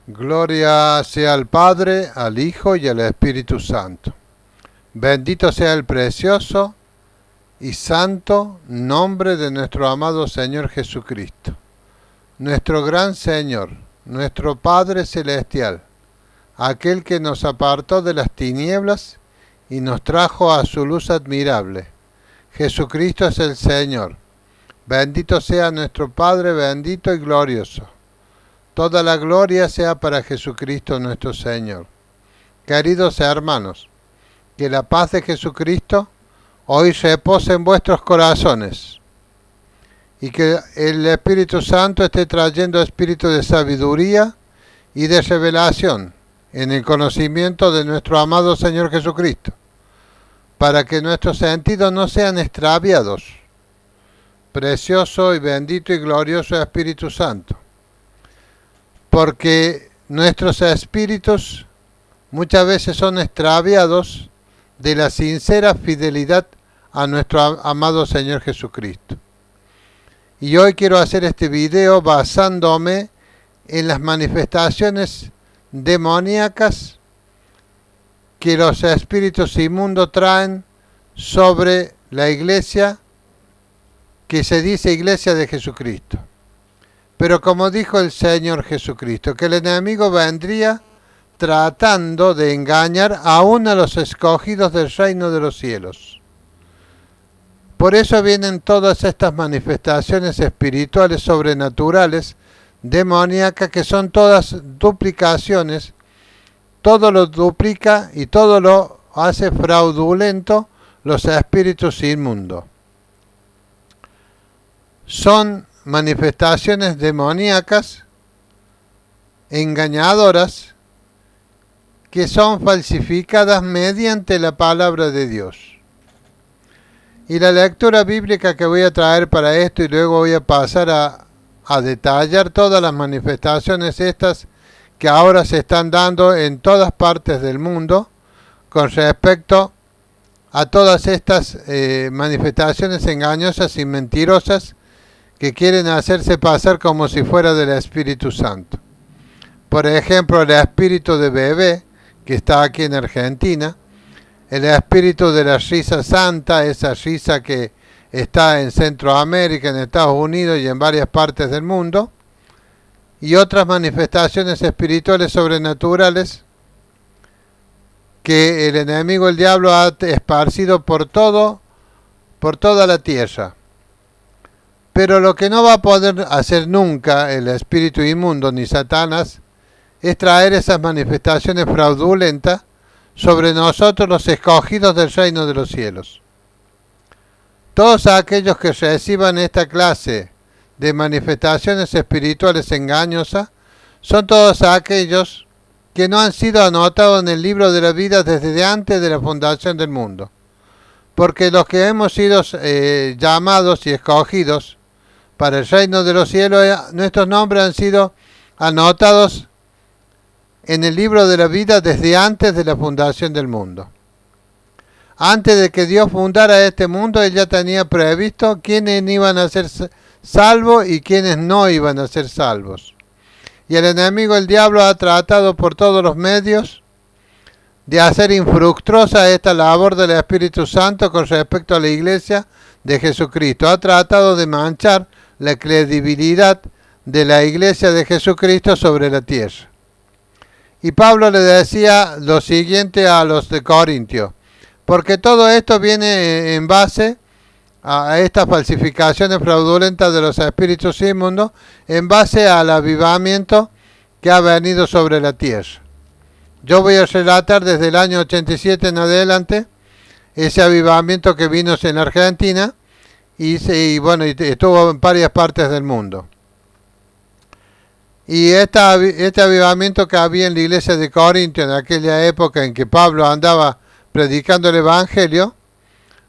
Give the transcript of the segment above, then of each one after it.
Gloria sea al Padre, al Hijo y al Espíritu Santo. Bendito sea el precioso y santo nombre de nuestro amado Señor Jesucristo, nuestro gran Señor, nuestro Padre Celestial, aquel que nos apartó de las tinieblas y nos trajo a su luz admirable. Jesucristo es el Señor. Bendito sea nuestro Padre bendito y glorioso. Toda la gloria sea para Jesucristo nuestro Señor. Queridos hermanos, que la paz de Jesucristo hoy repose en vuestros corazones y que el Espíritu Santo esté trayendo espíritu de sabiduría y de revelación en el conocimiento de nuestro amado Señor Jesucristo, para que nuestros sentidos no sean extraviados. Precioso y bendito y glorioso Espíritu Santo, porque nuestros espíritus muchas veces son extraviados de la sincera fidelidad a nuestro amado Señor Jesucristo. Y hoy quiero hacer este video basándome en las manifestaciones demoníacas que los espíritus inmundos traen sobre la iglesia que se dice Iglesia de Jesucristo. Pero como dijo el Señor Jesucristo, que el enemigo vendría tratando de engañar aún a los escogidos del reino de los cielos. Por eso vienen todas estas manifestaciones espirituales sobrenaturales, demoníacas, que son todas duplicaciones. Todo lo duplica y todo lo hace fraudulento los espíritus inmundos. Son manifestaciones demoníacas, engañadoras, que son falsificadas mediante la palabra de Dios. Y la lectura bíblica que voy a traer para esto, y luego voy a pasar a detallar todas las manifestaciones estas que ahora se están dando en todas partes del mundo con respecto a todas estas manifestaciones engañosas y mentirosas que quieren hacerse pasar como si fuera del Espíritu Santo. Por ejemplo, el espíritu de bebé, que está aquí en Argentina, el espíritu de la risa santa, esa risa que está en Centroamérica, en Estados Unidos y en varias partes del mundo, y otras manifestaciones espirituales sobrenaturales que el enemigo, el diablo, ha esparcido por toda la tierra. Pero lo que no va a poder hacer nunca el espíritu inmundo ni Satanás es traer esas manifestaciones fraudulentas sobre nosotros, los escogidos del reino de los cielos. Todos aquellos que reciban esta clase de manifestaciones espirituales engañosas son todos aquellos que no han sido anotados en el libro de la vida desde antes de la fundación del mundo. Porque los que hemos sido llamados y escogidos para el reino de los cielos, nuestros nombres han sido anotados en el libro de la vida desde antes de la fundación del mundo. Antes de que Dios fundara este mundo, Él ya tenía previsto quiénes iban a ser salvos y quiénes no iban a ser salvos. Y el enemigo, el diablo, ha tratado por todos los medios de hacer infructuosa esta labor del Espíritu Santo con respecto a la iglesia de Jesucristo. Ha tratado de manchar la credibilidad de la iglesia de Jesucristo sobre la tierra. Y Pablo le decía lo siguiente a los de Corintio, porque todo esto viene en base a estas falsificaciones fraudulentas de los espíritus inmundos, en base al avivamiento que ha venido sobre la tierra. Yo voy a relatar desde el año 87 en adelante ese avivamiento que vino en Argentina y estuvo en varias partes del mundo. Y este avivamiento que había en la iglesia de Corinto en aquella época en que Pablo andaba predicando el Evangelio,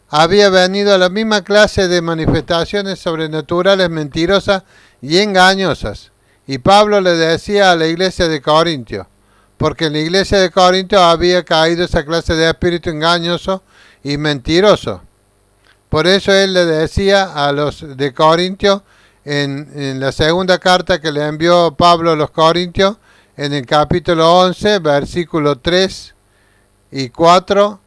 había venido a la misma clase de manifestaciones sobrenaturales, mentirosas y engañosas. Y Pablo le decía a la iglesia de Corinto, porque en la iglesia de Corinto había caído esa clase de espíritu engañoso y mentiroso. Por eso él le decía a los de Corinto, en la segunda carta que le envió Pablo a los Corintios, en el capítulo 11, versículo 3 y 4.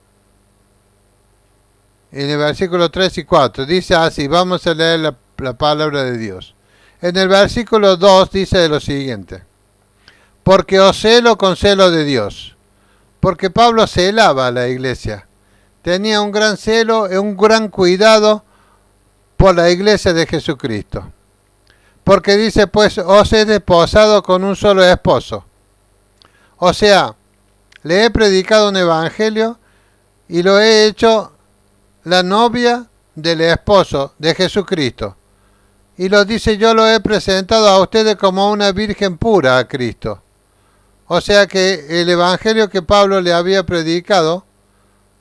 En el versículo 3 y 4 dice así, vamos a leer la palabra de Dios. En el versículo 2 dice lo siguiente: porque os celo con celo de Dios. Porque Pablo celaba a la iglesia. Tenía un gran celo y un gran cuidado por la iglesia de Jesucristo. Porque dice, pues os he desposado con un solo esposo. O sea, le he predicado un evangelio y lo he hecho la novia del esposo de Jesucristo. Y lo dice, yo lo he presentado a ustedes como una virgen pura a Cristo. O sea que el evangelio que Pablo le había predicado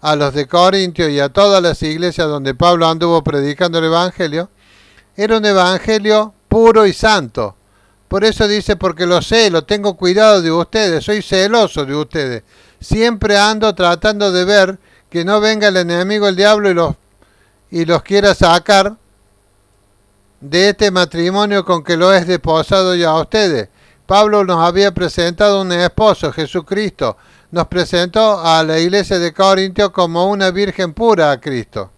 a los de Corintio y a todas las iglesias donde Pablo anduvo predicando el evangelio, era un evangelio puro y santo. Por eso dice, porque lo celo, tengo cuidado de ustedes, soy celoso de ustedes. Siempre ando tratando de ver que no venga el enemigo, el diablo, y los quiera sacar de este matrimonio con que lo es desposado ya a ustedes. Pablo nos había presentado un esposo, Jesucristo. Nos presentó a la iglesia de Corintio como una virgen pura a Cristo.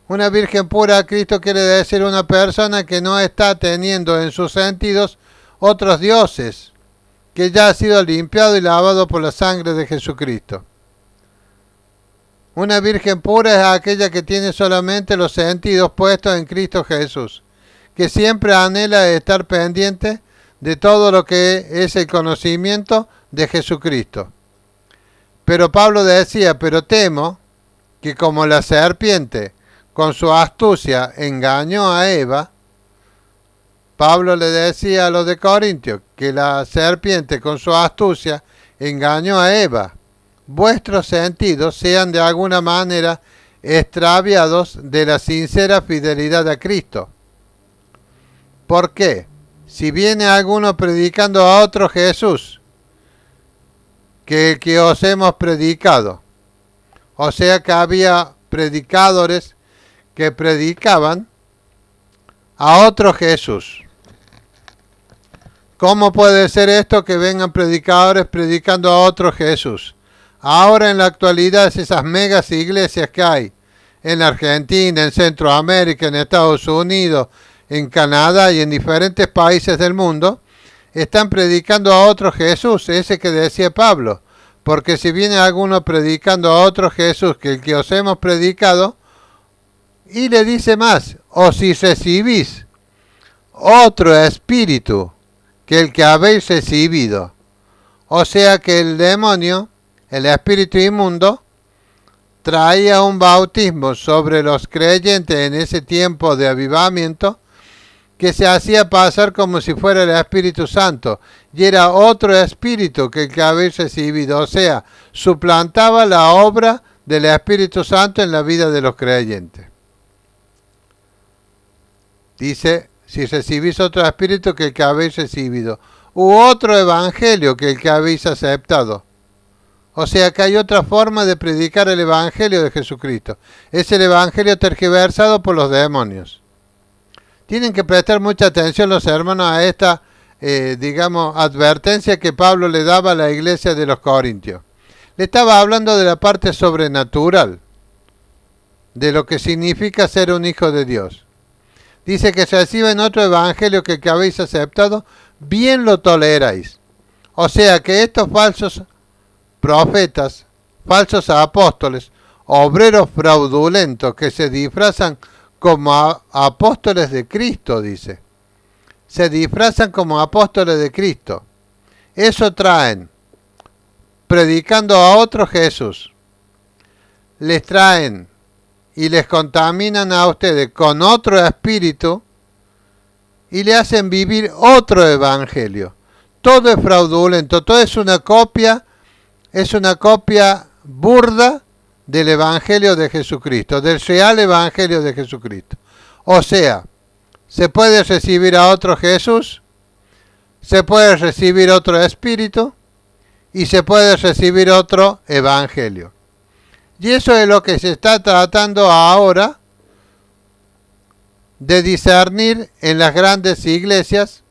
Una virgen pura a Cristo quiere decir una persona que no está teniendo en sus sentidos otros dioses, que ya ha sido limpiado y lavado por la sangre de Jesucristo. Una virgen pura es aquella que tiene solamente los sentidos puestos en Cristo Jesús, que siempre anhela estar pendiente de todo lo que es el conocimiento de Jesucristo. Pero Pablo decía, pero temo que como la serpiente con su astucia engañó a Eva, Pablo le decía a los de Corintio que la serpiente con su astucia engañó a Eva, vuestros sentidos sean de alguna manera extraviados de la sincera fidelidad a Cristo. ¿Por qué? Si viene alguno predicando a otro Jesús que el que os hemos predicado, o sea que había predicadores que predicaban a otro Jesús. ¿Cómo puede ser esto que vengan predicadores predicando a otro Jesús? Ahora en la actualidad esas megas iglesias que hay en Argentina, en Centroamérica, en Estados Unidos, en Canadá y en diferentes países del mundo, están predicando a otro Jesús, ese que decía Pablo. Porque si viene alguno predicando a otro Jesús que el que os hemos predicado, y le dice más, o si recibís otro espíritu que el que habéis recibido. O sea que el demonio, el espíritu inmundo, traía un bautismo sobre los creyentes en ese tiempo de avivamiento que se hacía pasar como si fuera el Espíritu Santo, y era otro espíritu que el que habéis recibido, o sea, suplantaba la obra del Espíritu Santo en la vida de los creyentes. Dice, si recibís otro espíritu que el que habéis recibido, u otro evangelio que el que habéis aceptado. O sea que hay otra forma de predicar el evangelio de Jesucristo. Es el evangelio tergiversado por los demonios. Tienen que prestar mucha atención los hermanos a esta, advertencia que Pablo le daba a la iglesia de los Corintios. Le estaba hablando de la parte sobrenatural, de lo que significa ser un hijo de Dios. Dice que si reciben otro evangelio que el que habéis aceptado, bien lo toleráis. O sea que estos falsos profetas, falsos apóstoles, obreros fraudulentos que se disfrazan como apóstoles de Cristo, dice. Se disfrazan como apóstoles de Cristo. Eso traen, predicando a otro Jesús. Les traen y les contaminan a ustedes con otro espíritu y le hacen vivir otro evangelio. Todo es fraudulento, todo es una copia burda del evangelio de Jesucristo, del real evangelio de Jesucristo. O sea, se puede recibir a otro Jesús, se puede recibir otro espíritu y se puede recibir otro evangelio. Y eso es lo que se está tratando ahora de discernir en las grandes iglesias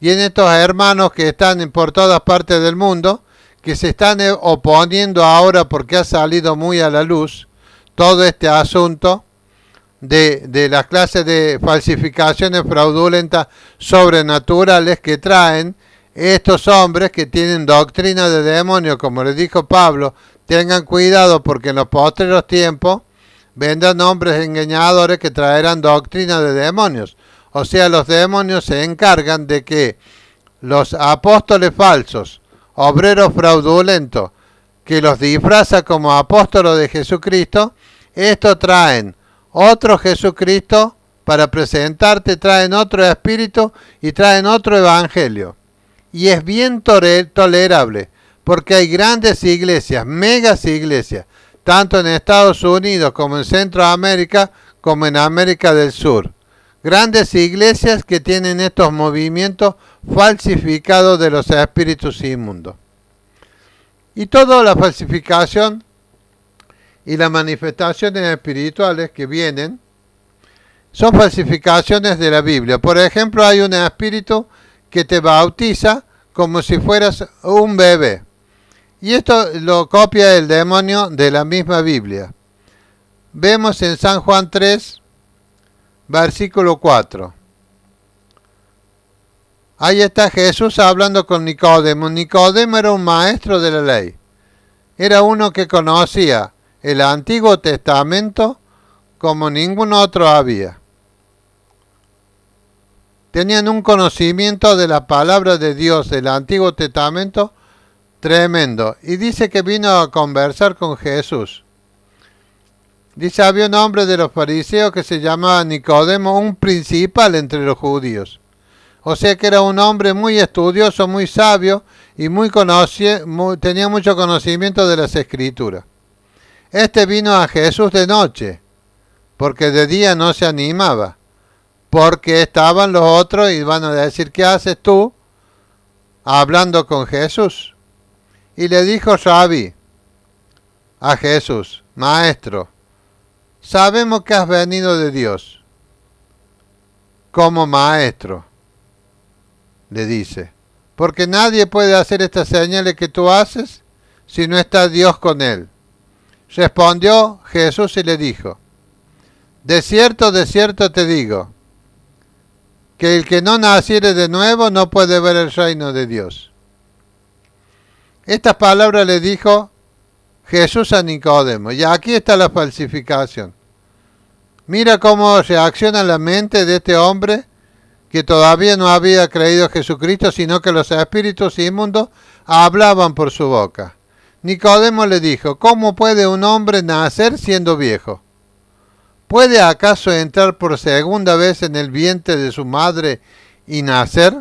y en estos hermanos que están por todas partes del mundo, que se están oponiendo ahora porque ha salido muy a la luz todo este asunto de las clases de falsificaciones fraudulentas sobrenaturales que traen estos hombres que tienen doctrina de demonios, como les dijo Pablo. Tengan cuidado porque en los postreros tiempos vendrán hombres engañadores que traerán doctrina de demonios. O sea, los demonios se encargan de que los apóstoles falsos, obreros fraudulentos, que los disfraza como apóstolos de Jesucristo, estos traen otro Jesucristo para presentarte, traen otro espíritu y traen otro evangelio. Y es bien tolerable, porque hay grandes iglesias, megas iglesias, tanto en Estados Unidos como en Centroamérica, como en América del Sur. Grandes iglesias que tienen estos movimientos falsificados de los espíritus inmundos. Y toda la falsificación y las manifestaciones espirituales que vienen son falsificaciones de la Biblia. Por ejemplo, hay un espíritu que te bautiza como si fueras un bebé. Y esto lo copia el demonio de la misma Biblia. Vemos en San Juan 3, versículo 4. Ahí está Jesús hablando con Nicodemo. Nicodemo era un maestro de la ley. Era uno que conocía el Antiguo Testamento como ningún otro había. Tenían un conocimiento de la palabra de Dios del Antiguo Testamento tremendo. Y dice que vino a conversar con Jesús. Dice, había un hombre de los fariseos que se llamaba Nicodemo, un principal entre los judíos. O sea que era un hombre muy estudioso, muy sabio y tenía mucho conocimiento de las Escrituras. Este vino a Jesús de noche, porque de día no se animaba, porque estaban los otros y van a decir, ¿qué haces tú hablando con Jesús? Y le dijo Rabí a Jesús, Maestro, sabemos que has venido de Dios como maestro, le dice, porque nadie puede hacer estas señales que tú haces si no está Dios con él. Respondió Jesús y le dijo, de cierto te digo, que el que no naciere de nuevo no puede ver el reino de Dios. Estas palabras le dijo Jesús a Nicodemo, y aquí está la falsificación. Mira cómo reacciona la mente de este hombre que todavía no había creído a Jesucristo, sino que los espíritus inmundos hablaban por su boca. Nicodemo le dijo, ¿cómo puede un hombre nacer siendo viejo? ¿Puede acaso entrar por segunda vez en el vientre de su madre y nacer?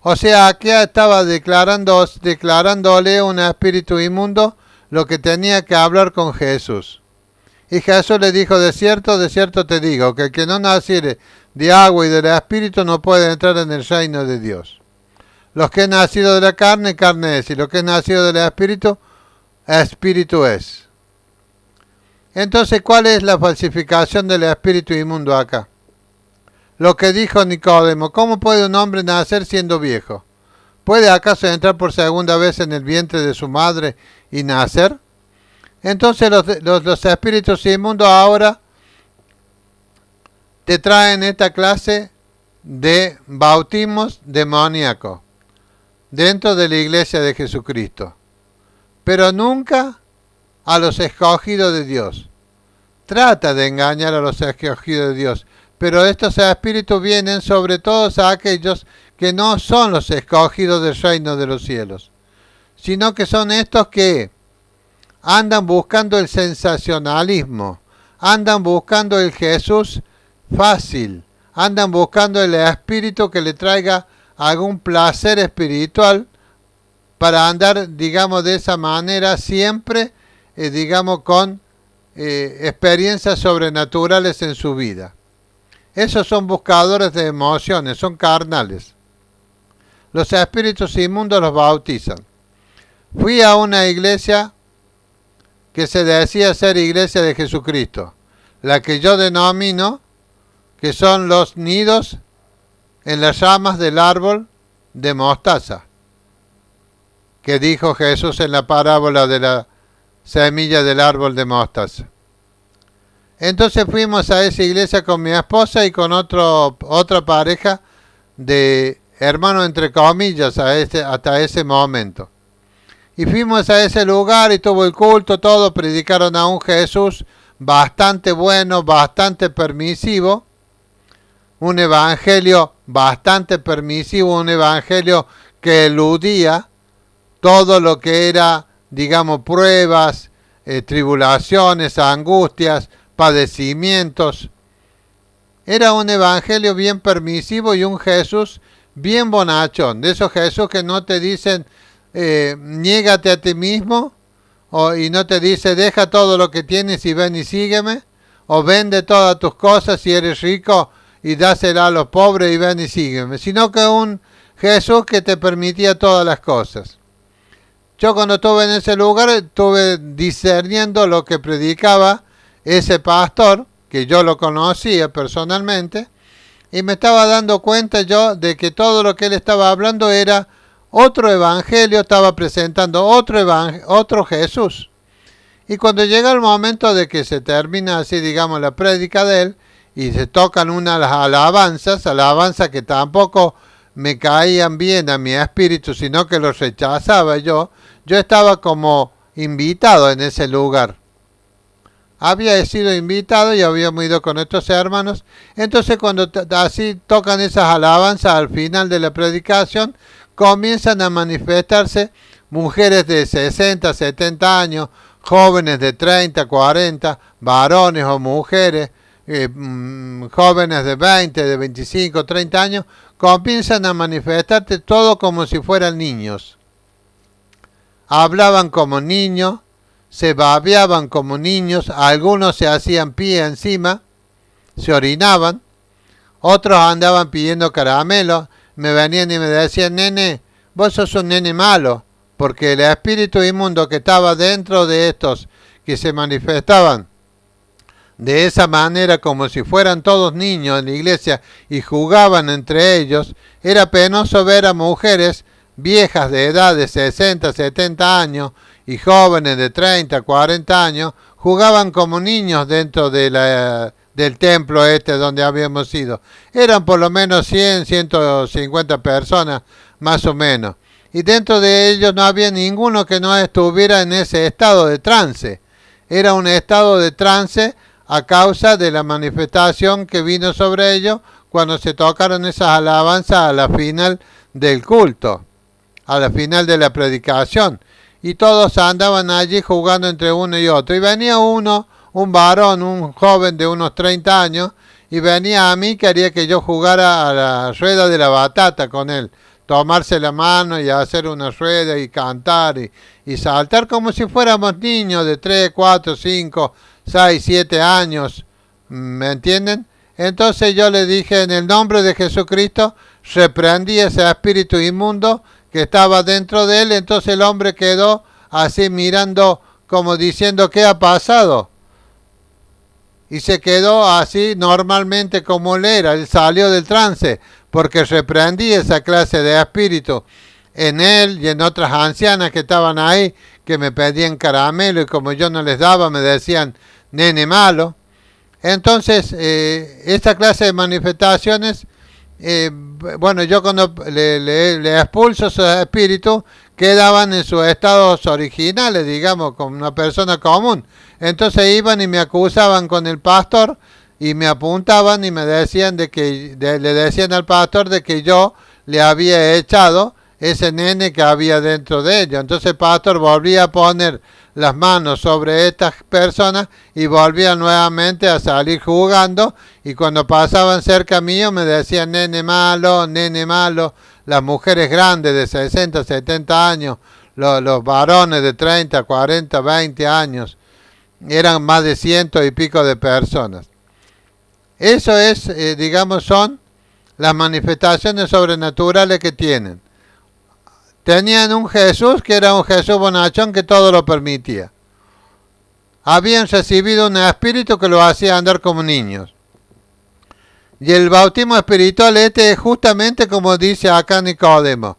O sea, aquí estaba declarándole a un espíritu inmundo lo que tenía que hablar con Jesús. Y Jesús le dijo, de cierto te digo, que el que no naciere de agua y del espíritu no puede entrar en el reino de Dios. Los que han nacido de la carne, carne es, y lo que es nacido del espíritu, espíritu es. Entonces, ¿cuál es la falsificación del espíritu inmundo acá? Lo que dijo Nicodemo, ¿cómo puede un hombre nacer siendo viejo? ¿Puede acaso entrar por segunda vez en el vientre de su madre y nacer? Entonces los espíritus inmundos ahora te traen esta clase de bautismos demoníacos dentro de la iglesia de Jesucristo, pero nunca a los escogidos de Dios. Trata de engañar a los escogidos de Dios, pero estos espíritus vienen sobre todos a aquellos que no son los escogidos del reino de los cielos, sino que son estos que andan buscando el sensacionalismo, andan buscando el Jesús fácil, andan buscando el espíritu que le traiga algún placer espiritual para andar, digamos, de esa manera siempre, con experiencias sobrenaturales en su vida. Esos son buscadores de emociones, son carnales. Los espíritus inmundos los bautizan. Fui a una iglesia que se decía ser iglesia de Jesucristo, la que yo denomino que son los nidos en las ramas del árbol de mostaza, que dijo Jesús en la parábola de la semilla del árbol de mostaza. Entonces fuimos a esa iglesia con mi esposa y con otra pareja de hermanos entre comillas hasta ese momento. Y fuimos a ese lugar y tuvo el culto, todo, predicaron a un Jesús bastante bueno, bastante permisivo, un evangelio bastante permisivo, un evangelio que eludía todo lo que era, digamos, pruebas, tribulaciones, angustias, padecimientos. Era un evangelio bien permisivo y un Jesús bien bonachón, de esos Jesús que no te dicen niégate a ti mismo, y no te dice deja todo lo que tienes y ven y sígueme, o vende todas tus cosas si eres rico y dásela a los pobres y ven y sígueme, sino que un Jesús que te permitía todas las cosas. Yo cuando estuve en ese lugar estuve discerniendo lo que predicaba ese pastor, que yo lo conocía personalmente, y me estaba dando cuenta yo de que todo lo que él estaba hablando era otro evangelio, estaba presentando otro Jesús. Y cuando llega el momento de que se termina así, digamos, la prédica de él, y se tocan unas alabanzas que tampoco me caían bien a mi espíritu, sino que los rechazaba yo estaba como invitado en ese lugar. Había sido invitado y habíamos ido con estos hermanos. Entonces cuando así tocan esas alabanzas al final de la predicación, comienzan a manifestarse mujeres de 60, 70 años, jóvenes de 30, 40, varones o mujeres, jóvenes de 20, de 25, 30 años, comienzan a manifestarse todo como si fueran niños. Hablaban como niños, se babeaban como niños, algunos se hacían pie encima, se orinaban, otros andaban pidiendo caramelos, me venían y me decían, nene, vos sos un nene malo, porque el espíritu inmundo que estaba dentro de estos que se manifestaban de esa manera como si fueran todos niños en la iglesia y jugaban entre ellos, era penoso ver a mujeres viejas de edad de 60, 70 años y jóvenes de 30, 40 años, jugaban como niños dentro de del templo donde habíamos ido. Eran por lo menos 100, 150 personas, más o menos. Y dentro de ellos no había ninguno que no estuviera en ese estado de trance. Era un estado de trance a causa de la manifestación que vino sobre ellos cuando se tocaron esas alabanzas a la final del culto, a la final de la predicación. Y todos andaban allí jugando entre uno y otro. Y venía uno, un varón, un joven de unos 30 años, y venía a mí, quería que yo jugara a la rueda de la batata con él. Tomarse la mano y hacer una rueda y cantar y saltar como si fuéramos niños de 3, 4, 5, 6, 7 años. ¿Me entienden? Entonces yo le dije, en el nombre de Jesucristo, reprendí ese espíritu inmundo que estaba dentro de él. Entonces el hombre quedó así mirando como diciendo, ¿qué ha pasado? Y se quedó así normalmente como él era. Él salió del trance porque reprendí esa clase de espíritu en él y en otras ancianas que estaban ahí, que me pedían caramelo y como yo no les daba me decían nene malo. Entonces esta clase de manifestaciones, bueno, yo cuando le expulso esos espíritus, quedaban en sus estados originales, digamos, como una persona común. Entonces iban y me acusaban con el pastor y me apuntaban y me decían le decían al pastor de que yo le había echado ese nene que había dentro de ellos. Entonces el pastor volvía a poner las manos sobre estas personas y volvía nuevamente a salir jugando, y cuando pasaban cerca mío me decían nene malo, nene malo. Las mujeres grandes de 60, 70 años, los varones de 30, 40, 20 años, eran más de 100 y pico de personas. Eso es, digamos, son las manifestaciones sobrenaturales que tienen. Tenían un Jesús que era un Jesús bonachón que todo lo permitía. Habían recibido un espíritu que los hacía andar como niños. Y el bautismo espiritual es justamente como dice acá Nicodemo.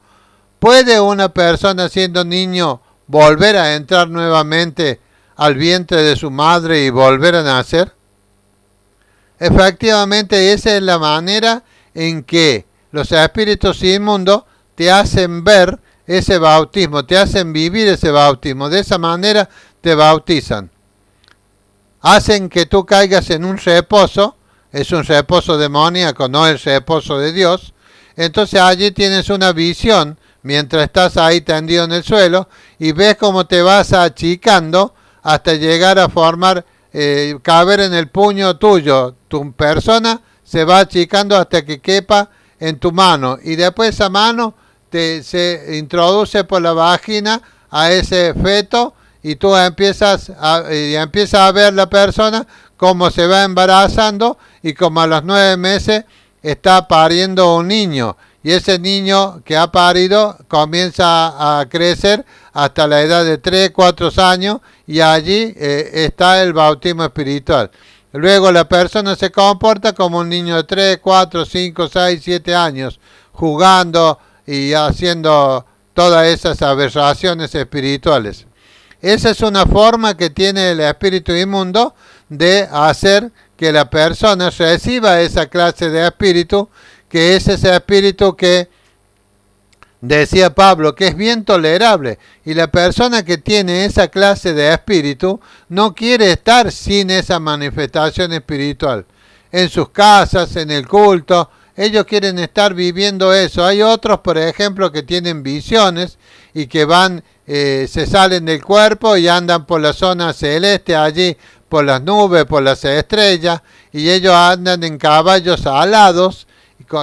¿Puede una persona siendo niño volver a entrar nuevamente al vientre de su madre y volver a nacer? Efectivamente, esa es la manera en que los espíritus inmundos te hacen ver ese bautismo, te hacen vivir ese bautismo. De esa manera te bautizan. Hacen que tú caigas en un reposo. Es un reposo demoníaco, no el reposo de Dios. Entonces allí tienes una visión mientras estás ahí tendido en el suelo y ves cómo te vas achicando hasta llegar a formar, caber en el puño tuyo. Tu persona se va achicando hasta que quepa en tu mano y después esa mano se introduce por la vagina a ese feto y tú empiezas a ver la persona cómo se va embarazando y como a los 9 meses está pariendo un niño. Y ese niño que ha parido comienza a crecer hasta la edad de 3, 4 años y allí está el bautismo espiritual. Luego la persona se comporta como un niño de 3, 4, 5, 6, 7 años, jugando y haciendo todas esas aberraciones espirituales. Esa es una forma que tiene el espíritu inmundo de hacer que la persona reciba esa clase de espíritu, que es ese espíritu que decía Pablo, que es bien tolerable. Y la persona que tiene esa clase de espíritu no quiere estar sin esa manifestación espiritual. En sus casas, en el culto, ellos quieren estar viviendo eso. Hay otros, por ejemplo, que tienen visiones y que van, se salen del cuerpo y andan por la zona celeste, allí por las nubes, por las estrellas, y ellos andan en caballos alados,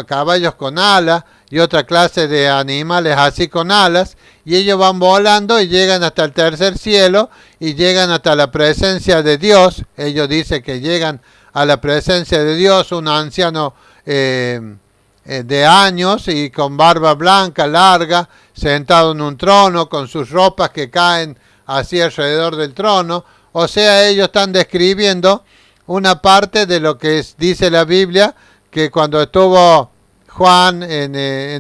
caballos con alas y otra clase de animales así con alas, y ellos van volando y llegan hasta el tercer cielo y llegan hasta la presencia de Dios. Ellos dicen que llegan a la presencia de Dios, un anciano de años y con barba blanca larga, sentado en un trono con sus ropas que caen así alrededor del trono. O sea, ellos están describiendo una parte de lo que dice la Biblia, que cuando estuvo Juan en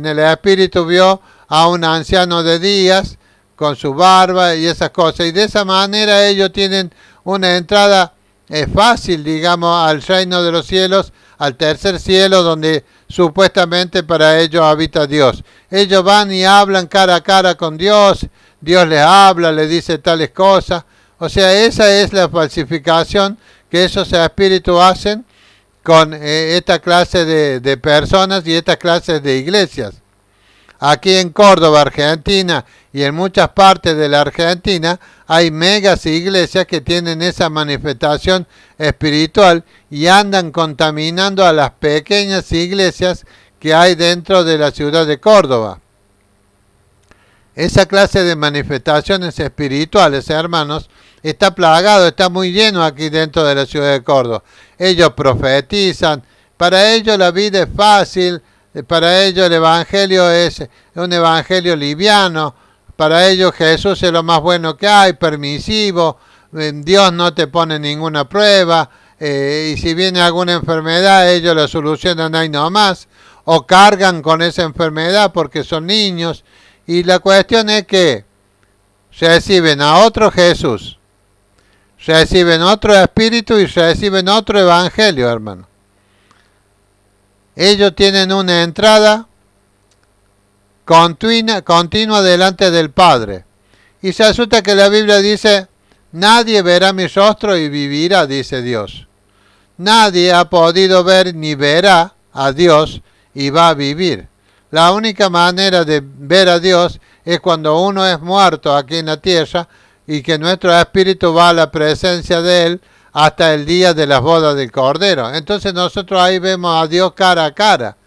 el Espíritu vio a un anciano de días con su barba y esas cosas. Y de esa manera ellos tienen una entrada fácil, digamos, al reino de los cielos, al tercer cielo, donde supuestamente para ellos habita Dios. Ellos van y hablan cara a cara con Dios, Dios les habla, les dice tales cosas. O sea, esa es la falsificación que esos espíritus hacen con esta clase de personas y esta clase de iglesias. Aquí en Córdoba, Argentina, y en muchas partes de la Argentina, hay megas iglesias que tienen esa manifestación espiritual y andan contaminando a las pequeñas iglesias que hay dentro de la ciudad de Córdoba. Esa clase de manifestaciones espirituales, hermanos, está plagado, está muy lleno aquí dentro de la ciudad de Córdoba. Ellos profetizan, para ellos la vida es fácil, para ellos el evangelio es un evangelio liviano, para ellos Jesús es lo más bueno que hay, permisivo, Dios no te pone ninguna prueba, y si viene alguna enfermedad ellos la solucionan ahí nomás, o cargan con esa enfermedad porque son niños, y la cuestión es que reciben a otro Jesús, reciben otro espíritu y reciben otro evangelio, hermano. Ellos tienen una entrada continua delante del Padre. Y se resulta que la Biblia dice, nadie verá mi rostro y vivirá, dice Dios. Nadie ha podido ver ni verá a Dios y va a vivir. La única manera de ver a Dios es cuando uno es muerto aquí en la tierra y que nuestro espíritu va a la presencia de Él hasta el día de las bodas del Cordero. Entonces nosotros ahí vemos a Dios cara a cara,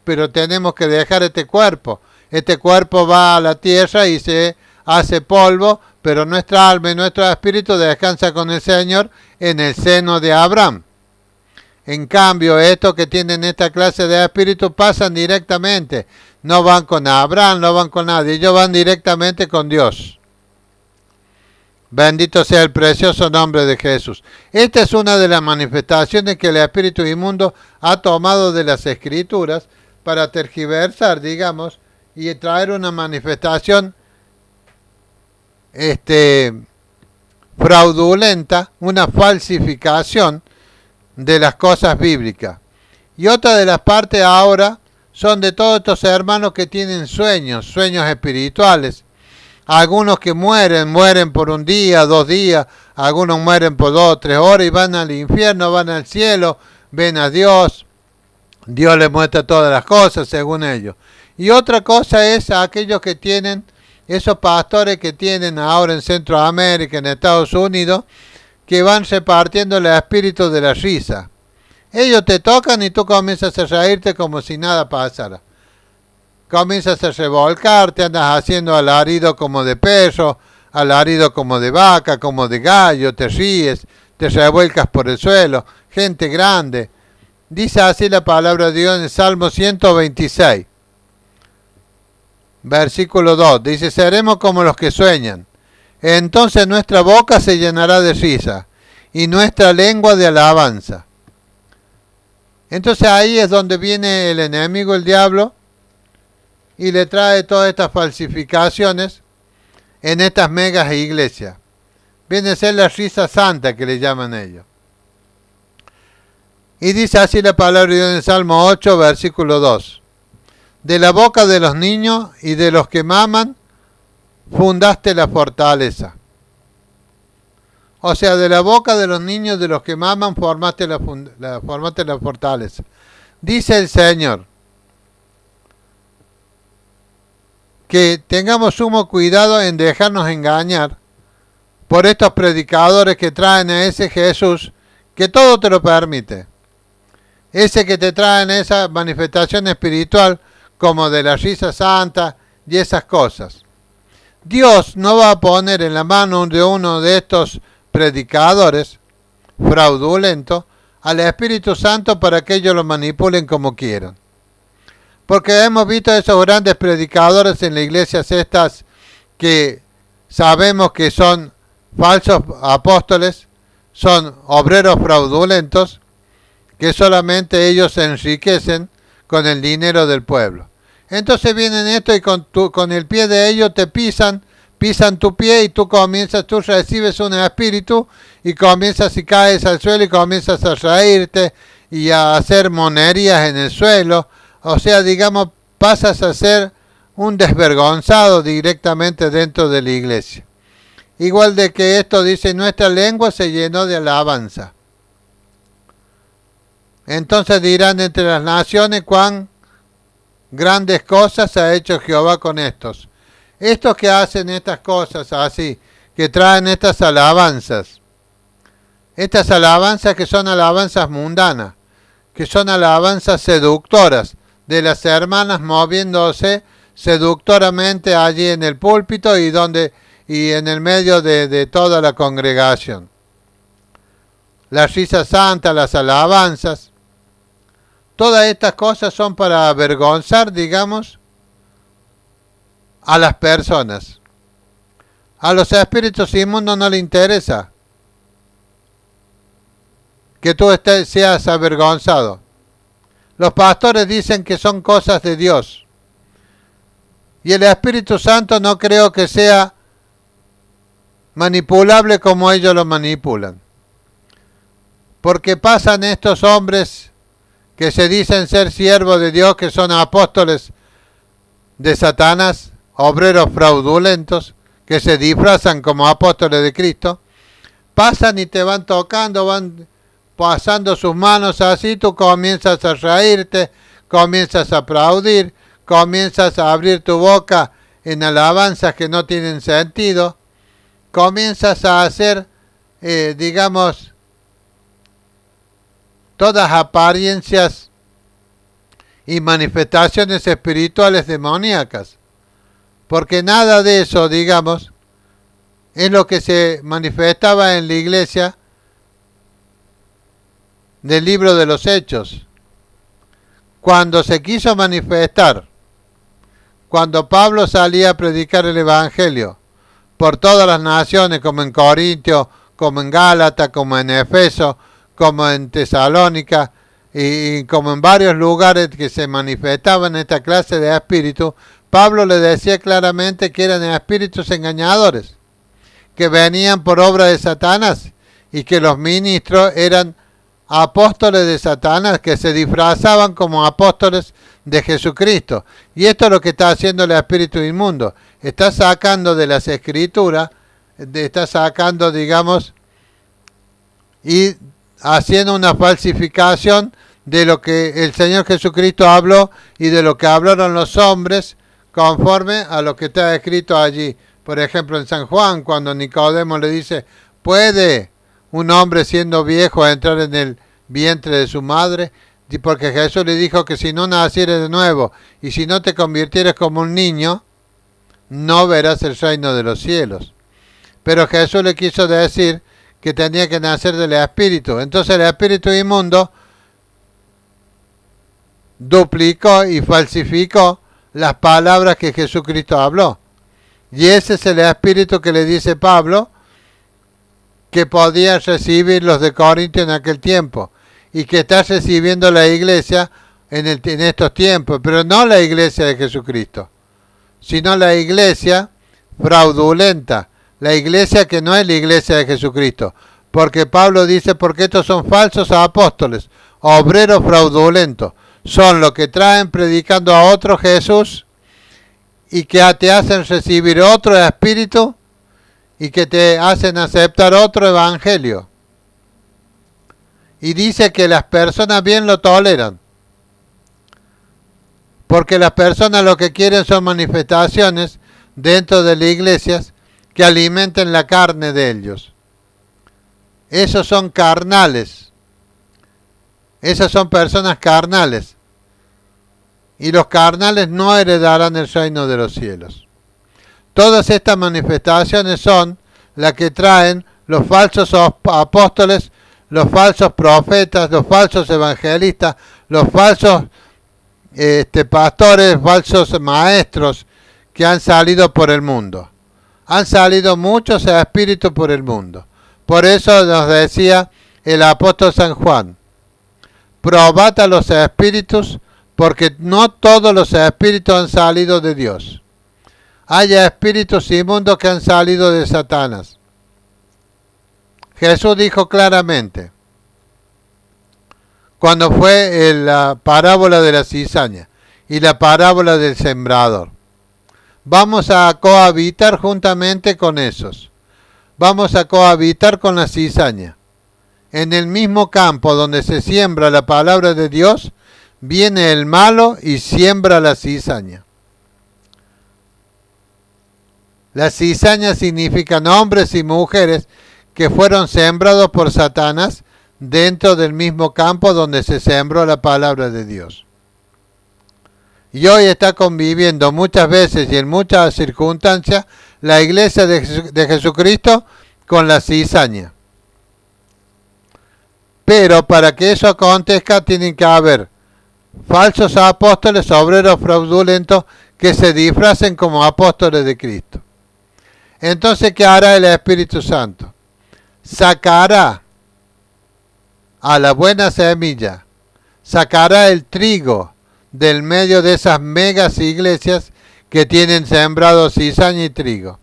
pero tenemos que dejar este cuerpo. Este cuerpo va a la tierra y se hace polvo, pero nuestra alma y nuestro espíritu descansa con el Señor en el seno de Abraham. En cambio, estos que tienen esta clase de espíritu pasan directamente. No van con Abraham, no van con nadie. Ellos van directamente con Dios. Bendito sea el precioso nombre de Jesús. Esta es una de las manifestaciones que el espíritu inmundo ha tomado de las Escrituras para tergiversar, digamos, y traer una manifestación fraudulenta, una falsificación de las cosas bíblicas. Y otra de las partes ahora son de todos estos hermanos que tienen sueños espirituales. Algunos que mueren por un día, 2 días, algunos mueren por 2 o 3 horas y van al infierno, van al cielo, ven a Dios. Dios les muestra todas las cosas según ellos. Y otra cosa es a aquellos que tienen, esos pastores que tienen ahora en Centroamérica, en Estados Unidos, que van repartiendo el espíritu de la risa. Ellos te tocan y tú comienzas a reírte como si nada pasara. Comienzas a revolcarte, andas haciendo alarido como de perro, alarido como de vaca, como de gallo, te ríes, te revuelcas por el suelo, gente grande. Dice así la palabra de Dios en el Salmo 126, versículo 2. Dice, seremos como los que sueñan. Entonces nuestra boca se llenará de risa y nuestra lengua de alabanza. Entonces ahí es donde viene el enemigo, el diablo, y le trae todas estas falsificaciones en estas megas iglesias. Viene a ser la risa santa que le llaman ellos. Y dice así la palabra de Dios en el Salmo 8, versículo 2. De la boca de los niños y de los que maman, fundaste la fortaleza. O sea, de la boca de los niños, de los que maman, formaste la fortaleza. Dice el Señor que tengamos sumo cuidado en dejarnos engañar por estos predicadores que traen a ese Jesús que todo te lo permite. Ese que te traen esa manifestación espiritual como de la risa santa y esas cosas. Dios no va a poner en la mano de uno de estos predicadores fraudulentos al Espíritu Santo para que ellos lo manipulen como quieran. Porque hemos visto a esos grandes predicadores en las iglesias estas que sabemos que son falsos apóstoles, son obreros fraudulentos, que solamente ellos se enriquecen con el dinero del pueblo. Entonces vienen esto y con el pie de ellos te pisan tu pie y tú recibes un espíritu y comienzas y caes al suelo y comienzas a reírte y a hacer monerías en el suelo. O sea, digamos, pasas a ser un desvergonzado directamente dentro de la iglesia. Igual de que esto dice, nuestra lengua se llenó de alabanza. Entonces dirán entre las naciones cuán grandes cosas ha hecho Jehová con estos. Estos que hacen estas cosas así, que traen estas alabanzas que son alabanzas mundanas, que son alabanzas seductoras, de las hermanas moviéndose seductoramente allí en el púlpito y en el medio de toda la congregación. La risa santa, las alabanzas, todas estas cosas son para avergonzar, digamos, a las personas. A los espíritus inmundos no les interesa que tú seas avergonzado. Los pastores dicen que son cosas de Dios. Y el Espíritu Santo no creo que sea manipulable como ellos lo manipulan. Porque pasan estos hombres que se dicen ser siervos de Dios, que son apóstoles de Satanás, obreros fraudulentos, que se disfrazan como apóstoles de Cristo, pasan y te van tocando, van pasando sus manos así, tú comienzas a reírte, comienzas a aplaudir, comienzas a abrir tu boca en alabanzas que no tienen sentido, comienzas a hacer, digamos, todas apariencias y manifestaciones espirituales demoníacas, porque nada de eso, digamos, es lo que se manifestaba en la iglesia del libro de los Hechos. Cuando se quiso manifestar, cuando Pablo salía a predicar el Evangelio por todas las naciones, como en Corintio, como en Gálata, como en Efeso, como en Tesalónica, y como en varios lugares que se manifestaban esta clase de espíritus, Pablo le decía claramente que eran espíritus engañadores, que venían por obra de Satanás, y que los ministros eran apóstoles de Satanás, que se disfrazaban como apóstoles de Jesucristo. Y esto es lo que está haciendo el espíritu inmundo. Está sacando de las escrituras, está sacando, digamos, y haciendo una falsificación de lo que el Señor Jesucristo habló y de lo que hablaron los hombres conforme a lo que está escrito allí. Por ejemplo, en San Juan, cuando Nicodemo le dice, ¿puede un hombre siendo viejo entrar en el vientre de su madre? Porque Jesús le dijo que si no nacieres de nuevo y si no te convirtieres como un niño, no verás el reino de los cielos. Pero Jesús le quiso decir que tenía que nacer del espíritu. Entonces el espíritu inmundo duplicó y falsificó las palabras que Jesucristo habló. Y ese es el espíritu que le dice Pablo que podía recibir los de Corintio en aquel tiempo y que está recibiendo la iglesia en estos tiempos, pero no la iglesia de Jesucristo, sino la iglesia fraudulenta, la iglesia que no es la iglesia de Jesucristo, porque Pablo dice, porque estos son falsos apóstoles, obreros fraudulentos, son los que traen predicando a otro Jesús y que te hacen recibir otro espíritu y que te hacen aceptar otro evangelio. Y dice que las personas bien lo toleran, porque las personas lo que quieren son manifestaciones dentro de las iglesias que alimenten la carne de ellos. Esos son carnales. Esas son personas carnales. Y los carnales no heredarán el reino de los cielos. Todas estas manifestaciones son las que traen los falsos apóstoles, los falsos profetas, los falsos evangelistas, los falsos pastores, falsos maestros que han salido por el mundo. Han salido muchos espíritus por el mundo. Por eso nos decía el apóstol San Juan, probad a los espíritus, porque no todos los espíritus han salido de Dios. Hay espíritus inmundos que han salido de Satanás. Jesús dijo claramente, cuando fue la parábola de la cizaña y la parábola del sembrador, vamos a cohabitar juntamente con esos. Vamos a cohabitar con la cizaña. En el mismo campo donde se siembra la palabra de Dios, viene el malo y siembra la cizaña. La cizaña significan hombres y mujeres que fueron sembrados por Satanás dentro del mismo campo donde se sembró la palabra de Dios. Y hoy está conviviendo muchas veces y en muchas circunstancias la iglesia de Jesucristo con la cizaña. Pero para que eso acontezca tienen que haber falsos apóstoles, obreros fraudulentos que se disfracen como apóstoles de Cristo. Entonces, ¿qué hará el Espíritu Santo? Sacará a la buena semilla, sacará el trigo del medio de esas megas iglesias que tienen sembrado cizaña y trigo.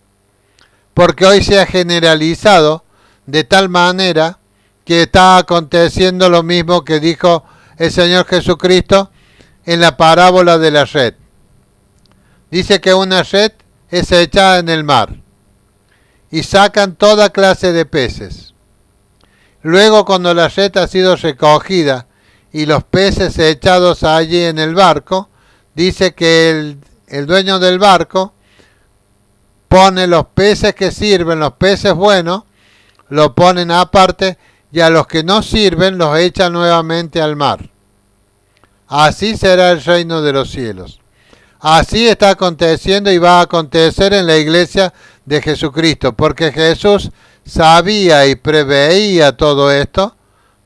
Porque hoy se ha generalizado de tal manera que está aconteciendo lo mismo que dijo el Señor Jesucristo en la parábola de la red. Dice que una red es echada en el mar y sacan toda clase de peces. Luego, cuando la red ha sido recogida y los peces echados allí en el barco, dice que el dueño del barco pone los peces que sirven, los peces buenos, lo ponen aparte y a los que no sirven los echa nuevamente al mar. Así será el reino de los cielos. Así está aconteciendo y va a acontecer en la iglesia de Jesucristo, porque Jesús sabía y preveía todo esto,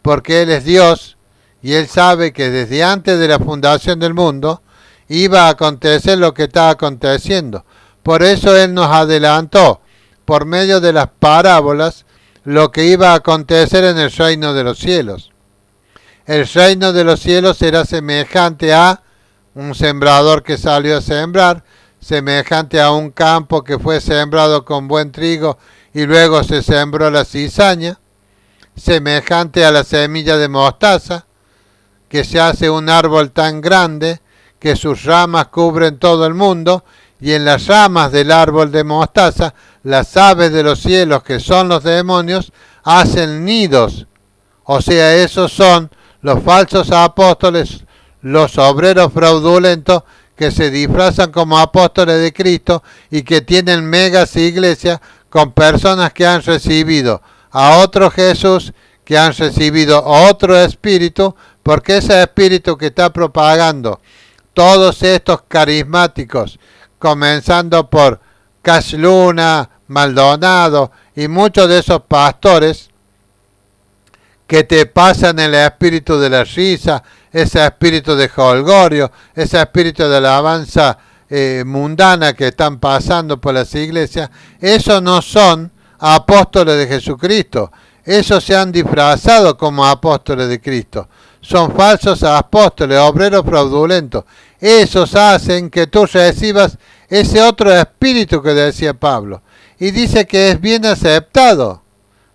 porque Él es Dios y Él sabe que desde antes de la fundación del mundo iba a acontecer lo que está aconteciendo. Por eso Él nos adelantó, por medio de las parábolas, lo que iba a acontecer en el reino de los cielos. El reino de los cielos era semejante a un sembrador que salió a sembrar, semejante a un campo que fue sembrado con buen trigo y luego se sembró la cizaña, semejante a la semilla de mostaza, que se hace un árbol tan grande que sus ramas cubren todo el mundo, y en las ramas del árbol de mostaza las aves de los cielos, que son los demonios, hacen nidos. O sea, esos son los falsos apóstoles, los obreros fraudulentos que se disfrazan como apóstoles de Cristo y que tienen megas iglesias con personas que han recibido a otro Jesús, que han recibido otro espíritu, porque ese espíritu que está propagando todos estos carismáticos, comenzando por Cash Luna, Maldonado y muchos de esos pastores que te pasan el espíritu de la risa, ese espíritu de jolgorio, ese espíritu de alabanza mundana que están pasando por las iglesias, esos no son apóstoles de Jesucristo. Esos se han disfrazado como apóstoles de Cristo. Son falsos apóstoles, obreros fraudulentos. Esos hacen que tú recibas ese otro espíritu que decía Pablo. Y dice que es bien aceptado.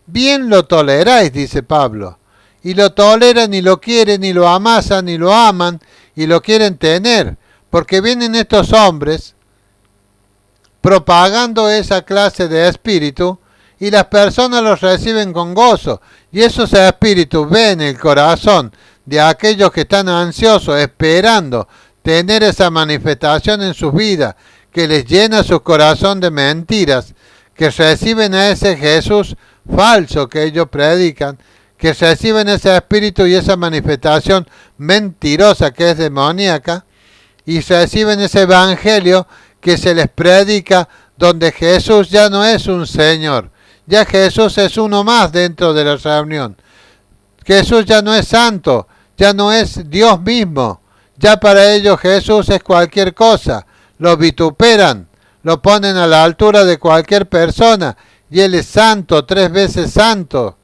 Bien lo toleráis, dice Pablo. Y lo toleran y lo quieren y lo amasan y lo aman y lo quieren tener. Porque vienen estos hombres propagando esa clase de espíritu y las personas los reciben con gozo. Y esos espíritus ven el corazón de aquellos que están ansiosos, esperando tener esa manifestación en sus vidas, que les llena su corazón de mentiras, que reciben a ese Jesús falso que ellos predican, que reciben ese espíritu y esa manifestación mentirosa que es demoníaca, y reciben ese evangelio que se les predica, donde Jesús ya no es un Señor, ya Jesús es uno más dentro de la reunión. Jesús ya no es santo, ya no es Dios mismo, ya para ellos Jesús es cualquier cosa, lo vituperan, lo ponen a la altura de cualquier persona, y Él es santo, 3 veces santo.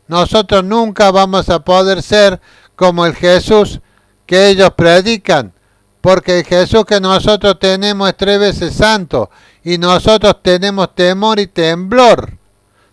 Nosotros nunca vamos a poder ser como el Jesús que ellos predican, porque el Jesús que nosotros tenemos es 3 veces santo, y nosotros tenemos temor y temblor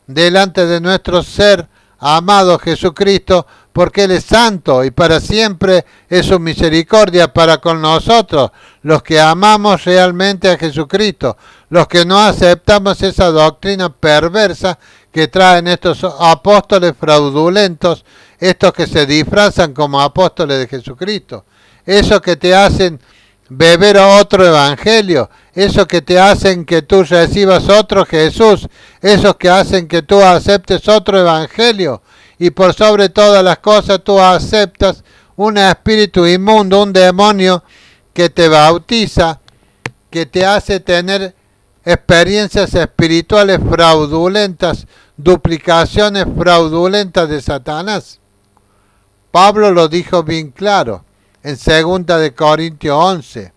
delante de nuestro ser amado Jesucristo, porque Él es santo y para siempre es su misericordia para con nosotros, los que amamos realmente a Jesucristo, los que no aceptamos esa doctrina perversa que traen estos apóstoles fraudulentos, estos que se disfrazan como apóstoles de Jesucristo, esos que te hacen beber otro evangelio, esos que te hacen que tú recibas otro Jesús, esos que hacen que tú aceptes otro evangelio, y por sobre todas las cosas tú aceptas un espíritu inmundo, un demonio que te bautiza, que te hace tener experiencias espirituales fraudulentas, duplicaciones fraudulentas de Satanás. Pablo lo dijo bien claro en 2 de Corintios 11.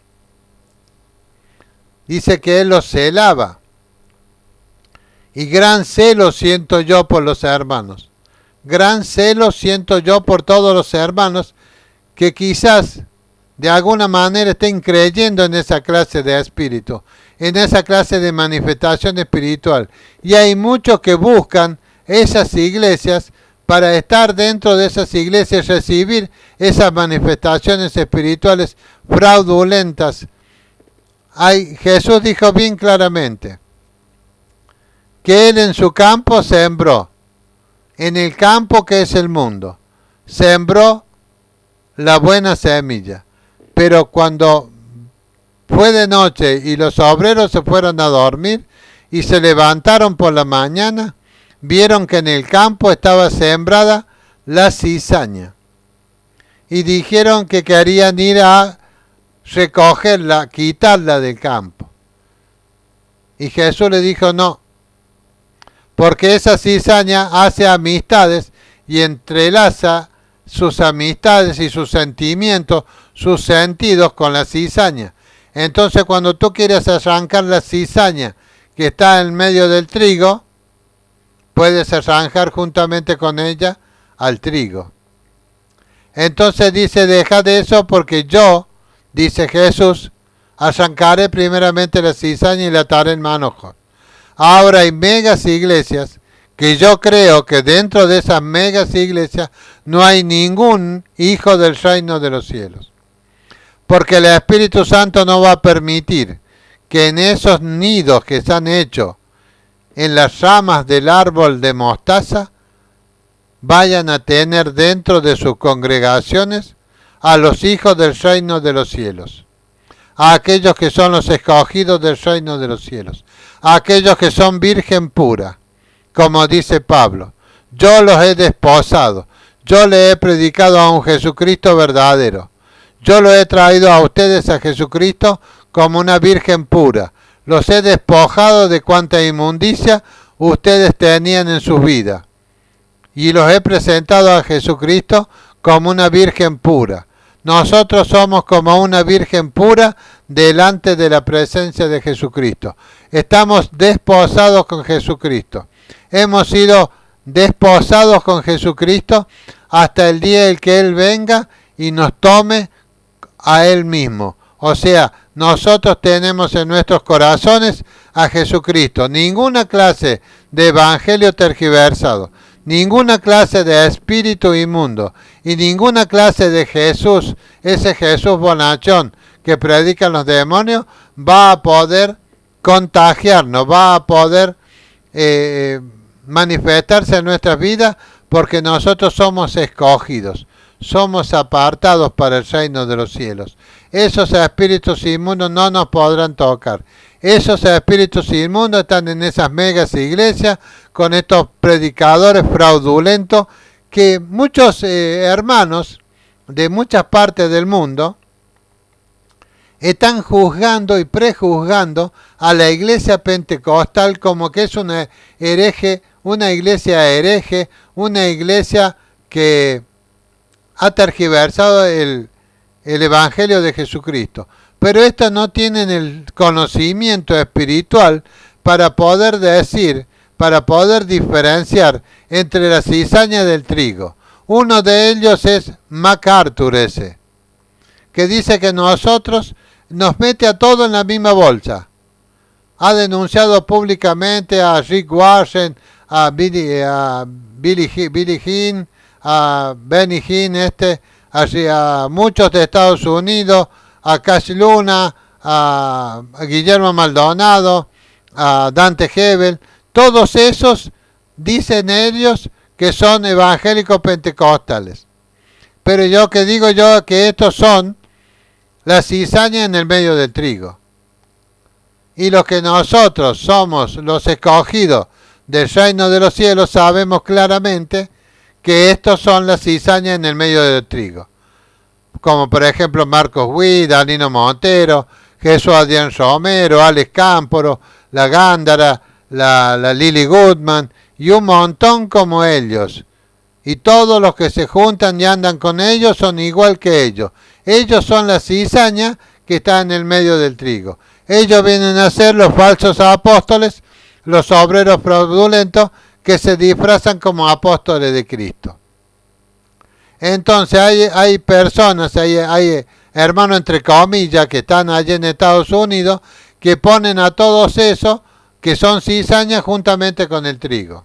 Dice que él los celaba. Y gran celo siento yo por los hermanos. Gran celo siento yo por todos los hermanos que quizás de alguna manera estén creyendo en esa clase de espíritu, en esa clase de manifestación espiritual. Y hay muchos que buscan esas iglesias para estar dentro de esas iglesias, recibir esas manifestaciones espirituales fraudulentas. Jesús dijo bien claramente que Él en su campo sembró, en el campo que es el mundo, sembró la buena semilla. Pero cuando fue de noche y los obreros se fueron a dormir y se levantaron por la mañana, vieron que en el campo estaba sembrada la cizaña. Y dijeron que querían ir a recogerla, quitarla del campo. Y Jesús le dijo no, porque esa cizaña hace amistades y entrelaza sus amistades y sus sentimientos, sus sentidos con la cizaña. Entonces cuando tú quieres arrancar la cizaña que está en medio del trigo, puedes arranjar juntamente con ella al trigo. Entonces dice, deja de eso porque yo, dice Jesús, arrancaré primeramente la cizaña y la ataré en manojos. Ahora hay megas iglesias que yo creo que dentro de esas megas iglesias no hay ningún hijo del reino de los cielos. Porque el Espíritu Santo no va a permitir que en esos nidos que se han hecho en las ramas del árbol de mostaza vayan a tener dentro de sus congregaciones a los hijos del reino de los cielos, a aquellos que son los escogidos del reino de los cielos, a aquellos que son virgen pura, como dice Pablo. Yo los he desposado, yo le he predicado a un Jesucristo verdadero, yo lo he traído a ustedes a Jesucristo como una virgen pura, los he despojado de cuanta inmundicia ustedes tenían en sus vidas, y los he presentado a Jesucristo como una virgen pura. Nosotros somos como una virgen pura delante de la presencia de Jesucristo. Estamos desposados con Jesucristo. Hemos sido desposados con Jesucristo hasta el día en que Él venga y nos tome a Él mismo. O sea, nosotros tenemos en nuestros corazones a Jesucristo. Ninguna clase de evangelio tergiversado, ninguna clase de espíritu inmundo y ninguna clase de Jesús, ese Jesús bonachón que predican los demonios, va a poder contagiarnos, va a poder manifestarse en nuestras vidas, porque nosotros somos escogidos, somos apartados para el reino de los cielos. Esos espíritus inmundos no nos podrán tocar. Esos espíritus inmundos están en esas megas iglesias con estos predicadores fraudulentos que muchos hermanos de muchas partes del mundo están juzgando y prejuzgando a la iglesia pentecostal como que es una hereje, una iglesia hereje, una iglesia que ha tergiversado el evangelio de Jesucristo. Pero estos no tienen el conocimiento espiritual para poder decir, para poder diferenciar entre la cizaña del trigo. Uno de ellos es MacArthur ese, que dice que nosotros nos mete a todo en la misma bolsa. Ha denunciado públicamente a Rick Warren, a Billy Hinn, a Benny Hinn, a muchos de Estados Unidos, a Cash Luna, a Guillermo Maldonado, a Dante Hebel. Todos esos dicen ellos que son evangélicos pentecostales. Pero yo que digo yo que estos son la cizaña en el medio del trigo. Y los que nosotros somos los escogidos del reino de los cielos sabemos claramente que estos son la cizaña en el medio del trigo. Como por ejemplo Marcos Witt, Danilo Montero, Jesús Adrián Romero, Alex Cámporo, la Gándara, la Lily Goodman y un montón como ellos. Y todos los que se juntan y andan con ellos son igual que ellos. Ellos son la cizaña que está en el medio del trigo. Ellos vienen a ser los falsos apóstoles, los obreros fraudulentos que se disfrazan como apóstoles de Cristo. Entonces hay personas, hay hermanos entre comillas que están allí en Estados Unidos que ponen a todos esos que son cizañas juntamente con el trigo.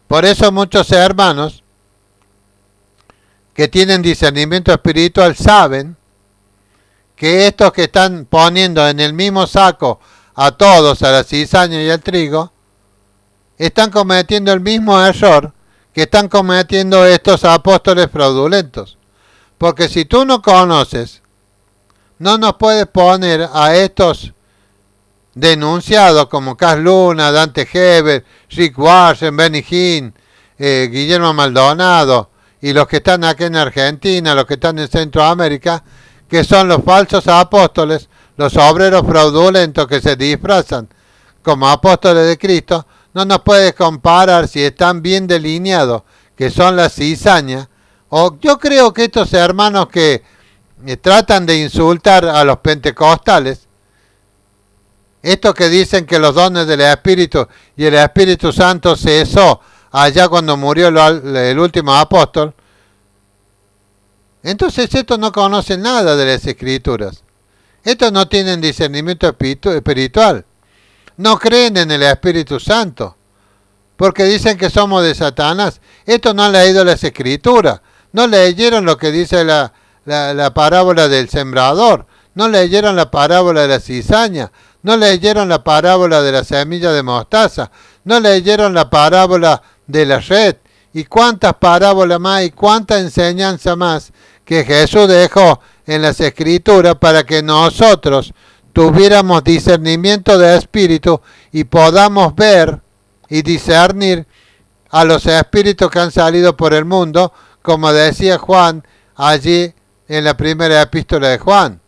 Por eso muchos hermanos que tienen discernimiento espiritual saben que estos que están poniendo en el mismo saco a todos, a la cizaña y al trigo, están cometiendo el mismo error que están cometiendo estos apóstoles fraudulentos. Porque si tú no conoces, no nos puedes poner a estos denunciados como Cash Luna, Dante Hebel, Rick Warren, Benny Hinn, Guillermo Maldonado y los que están aquí en Argentina, los que están en Centroamérica, que son los falsos apóstoles, los obreros fraudulentos que se disfrazan como apóstoles de Cristo. No nos puedes comparar si están bien delineados, que son la cizaña. O yo creo que estos hermanos que tratan de insultar a los pentecostales. Estos que dicen que los dones del Espíritu y el Espíritu Santo cesó allá cuando murió el último apóstol. Entonces estos no conocen nada de las Escrituras. Estos no tienen discernimiento espiritual. No creen en el Espíritu Santo. Porque dicen que somos de Satanás. Estos no han leído las Escrituras. No leyeron lo que dice la parábola del sembrador. No leyeron la parábola de la cizaña. No leyeron la parábola de la semilla de mostaza. No leyeron la parábola de la red. Y cuántas parábolas más y cuánta enseñanza más que Jesús dejó en las Escrituras para que nosotros tuviéramos discernimiento de espíritu y podamos ver y discernir a los espíritus que han salido por el mundo, como decía Juan allí en la primera epístola de Juan.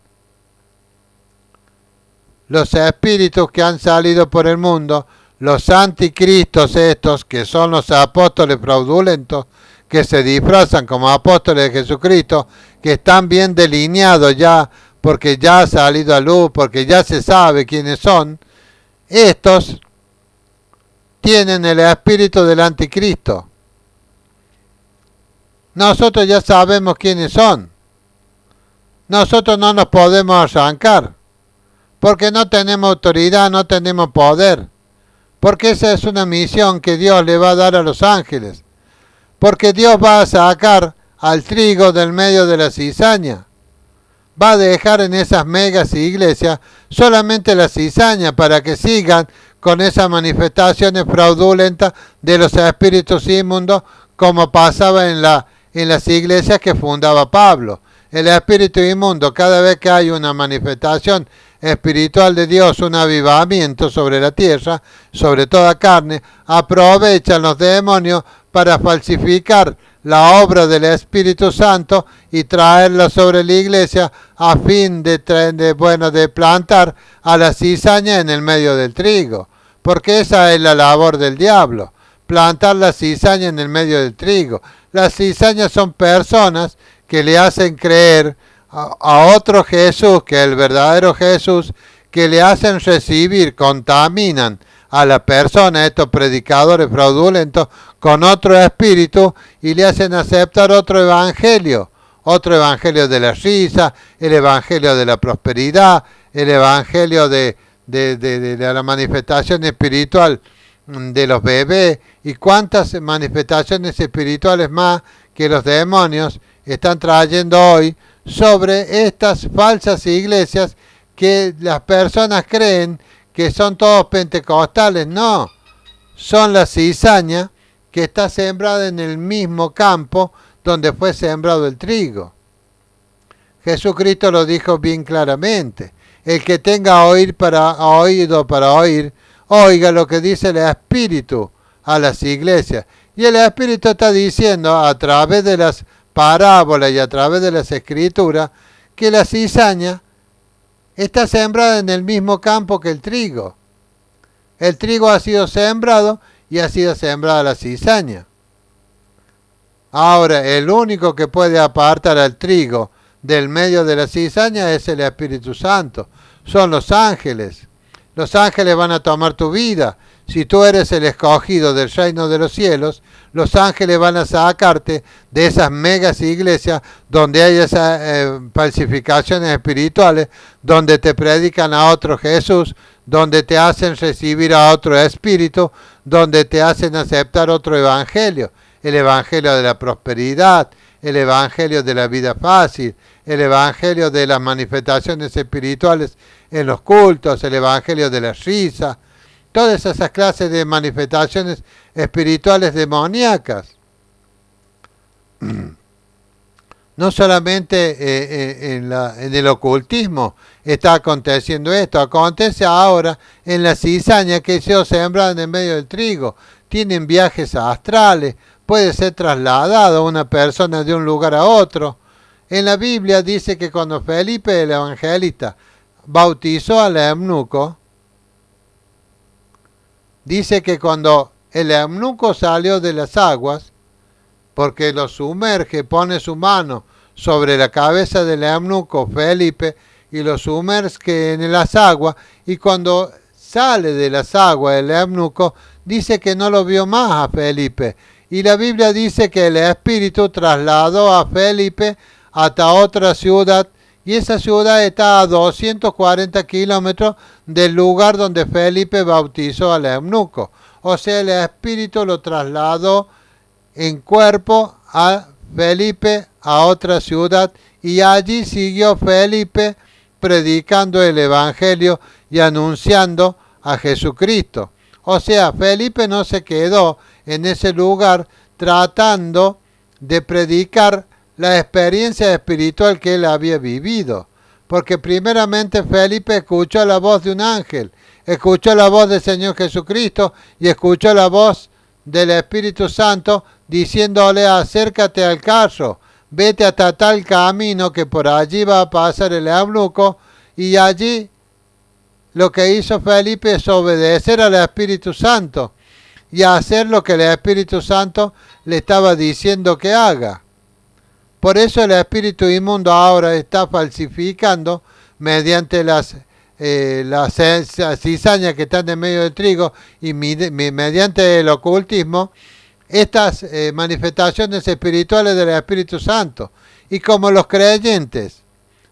Los espíritus que han salido por el mundo, los anticristos estos, que son los apóstoles fraudulentos, que se disfrazan como apóstoles de Jesucristo, que están bien delineados ya, porque ya ha salido a luz, porque ya se sabe quiénes son, estos tienen el espíritu del anticristo. Nosotros ya sabemos quiénes son. Nosotros no nos podemos arrancar, porque no tenemos autoridad, no tenemos poder, porque esa es una misión que Dios le va a dar a los ángeles, porque Dios va a sacar al trigo del medio de la cizaña. Va a dejar en esas megas iglesias solamente la cizaña para que sigan con esas manifestaciones fraudulentas de los espíritus inmundos, como pasaba en las iglesias que fundaba Pablo. El espíritu inmundo, cada vez que hay una manifestación espiritual de Dios, un avivamiento sobre la tierra, sobre toda carne, aprovechan los demonios para falsificar la obra del Espíritu Santo y traerla sobre la iglesia a fin de plantar a la cizaña en el medio del trigo. Porque esa es la labor del diablo, plantar la cizaña en el medio del trigo. Las cizañas son personas que le hacen creer a otro Jesús, que es el verdadero Jesús, que le hacen recibir, contaminan a la persona, estos predicadores fraudulentos, con otro espíritu y le hacen aceptar otro evangelio de la risa, el evangelio de la prosperidad, el evangelio de la manifestación espiritual de los bebés y cuántas manifestaciones espirituales más que los demonios están trayendo hoy sobre estas falsas iglesias que las personas creen que son todos pentecostales. No, son la cizaña que está sembrada en el mismo campo donde fue sembrado el trigo. Jesucristo lo dijo bien claramente. El que tenga oído para oír, oiga lo que dice el Espíritu a las iglesias. Y el Espíritu está diciendo a través de las parábolas y a través de las Escrituras que la cizaña está sembrada en el mismo campo que el trigo. El trigo ha sido sembrado y ha sido sembrada la cizaña. Ahora, el único que puede apartar al trigo del medio de la cizaña es el Espíritu Santo. Son los ángeles. Los ángeles van a tomar tu vida. Si tú eres el escogido del reino de los cielos, los ángeles van a sacarte de esas megas iglesias donde hay esas falsificaciones espirituales, donde te predican a otro Jesús, donde te hacen recibir a otro espíritu, donde te hacen aceptar otro evangelio, el evangelio de la prosperidad, el evangelio de la vida fácil, el evangelio de las manifestaciones espirituales en los cultos, el evangelio de la risa, todas esas clases de manifestaciones espirituales demoníacas. No solamente en el ocultismo está aconteciendo esto, acontece ahora en la cizaña que se sembrada en el medio del trigo. Tienen viajes astrales, puede ser trasladado una persona de un lugar a otro. En la Biblia dice que cuando Felipe el evangelista bautizó al eunuco, dice que cuando el eunuco salió de las aguas, porque lo sumerge, pone su mano sobre la cabeza del eunuco Felipe y lo sumerge en las aguas, y cuando sale de las aguas el eunuco dice que no lo vio más a Felipe, y la Biblia dice que el Espíritu trasladó a Felipe hasta otra ciudad, y esa ciudad está a 240 kilómetros del lugar donde Felipe bautizó al eunuco. O sea, el Espíritu lo trasladó en cuerpo a Felipe a otra ciudad, y allí siguió Felipe predicando el Evangelio y anunciando a Jesucristo. O sea, Felipe no se quedó en ese lugar tratando de predicar la experiencia espiritual que él había vivido, porque primeramente Felipe escuchó la voz de un ángel, escuchó la voz del Señor Jesucristo y escuchó la voz del Espíritu Santo diciéndole: acércate al carro, vete hasta tal camino que por allí va a pasar el eunuco. Y allí lo que hizo Felipe es obedecer al Espíritu Santo y hacer lo que el Espíritu Santo le estaba diciendo que haga. Por eso el espíritu inmundo ahora está falsificando mediante las cizañas que están en medio del trigo y mediante el ocultismo estas manifestaciones espirituales del Espíritu Santo. Y como los creyentes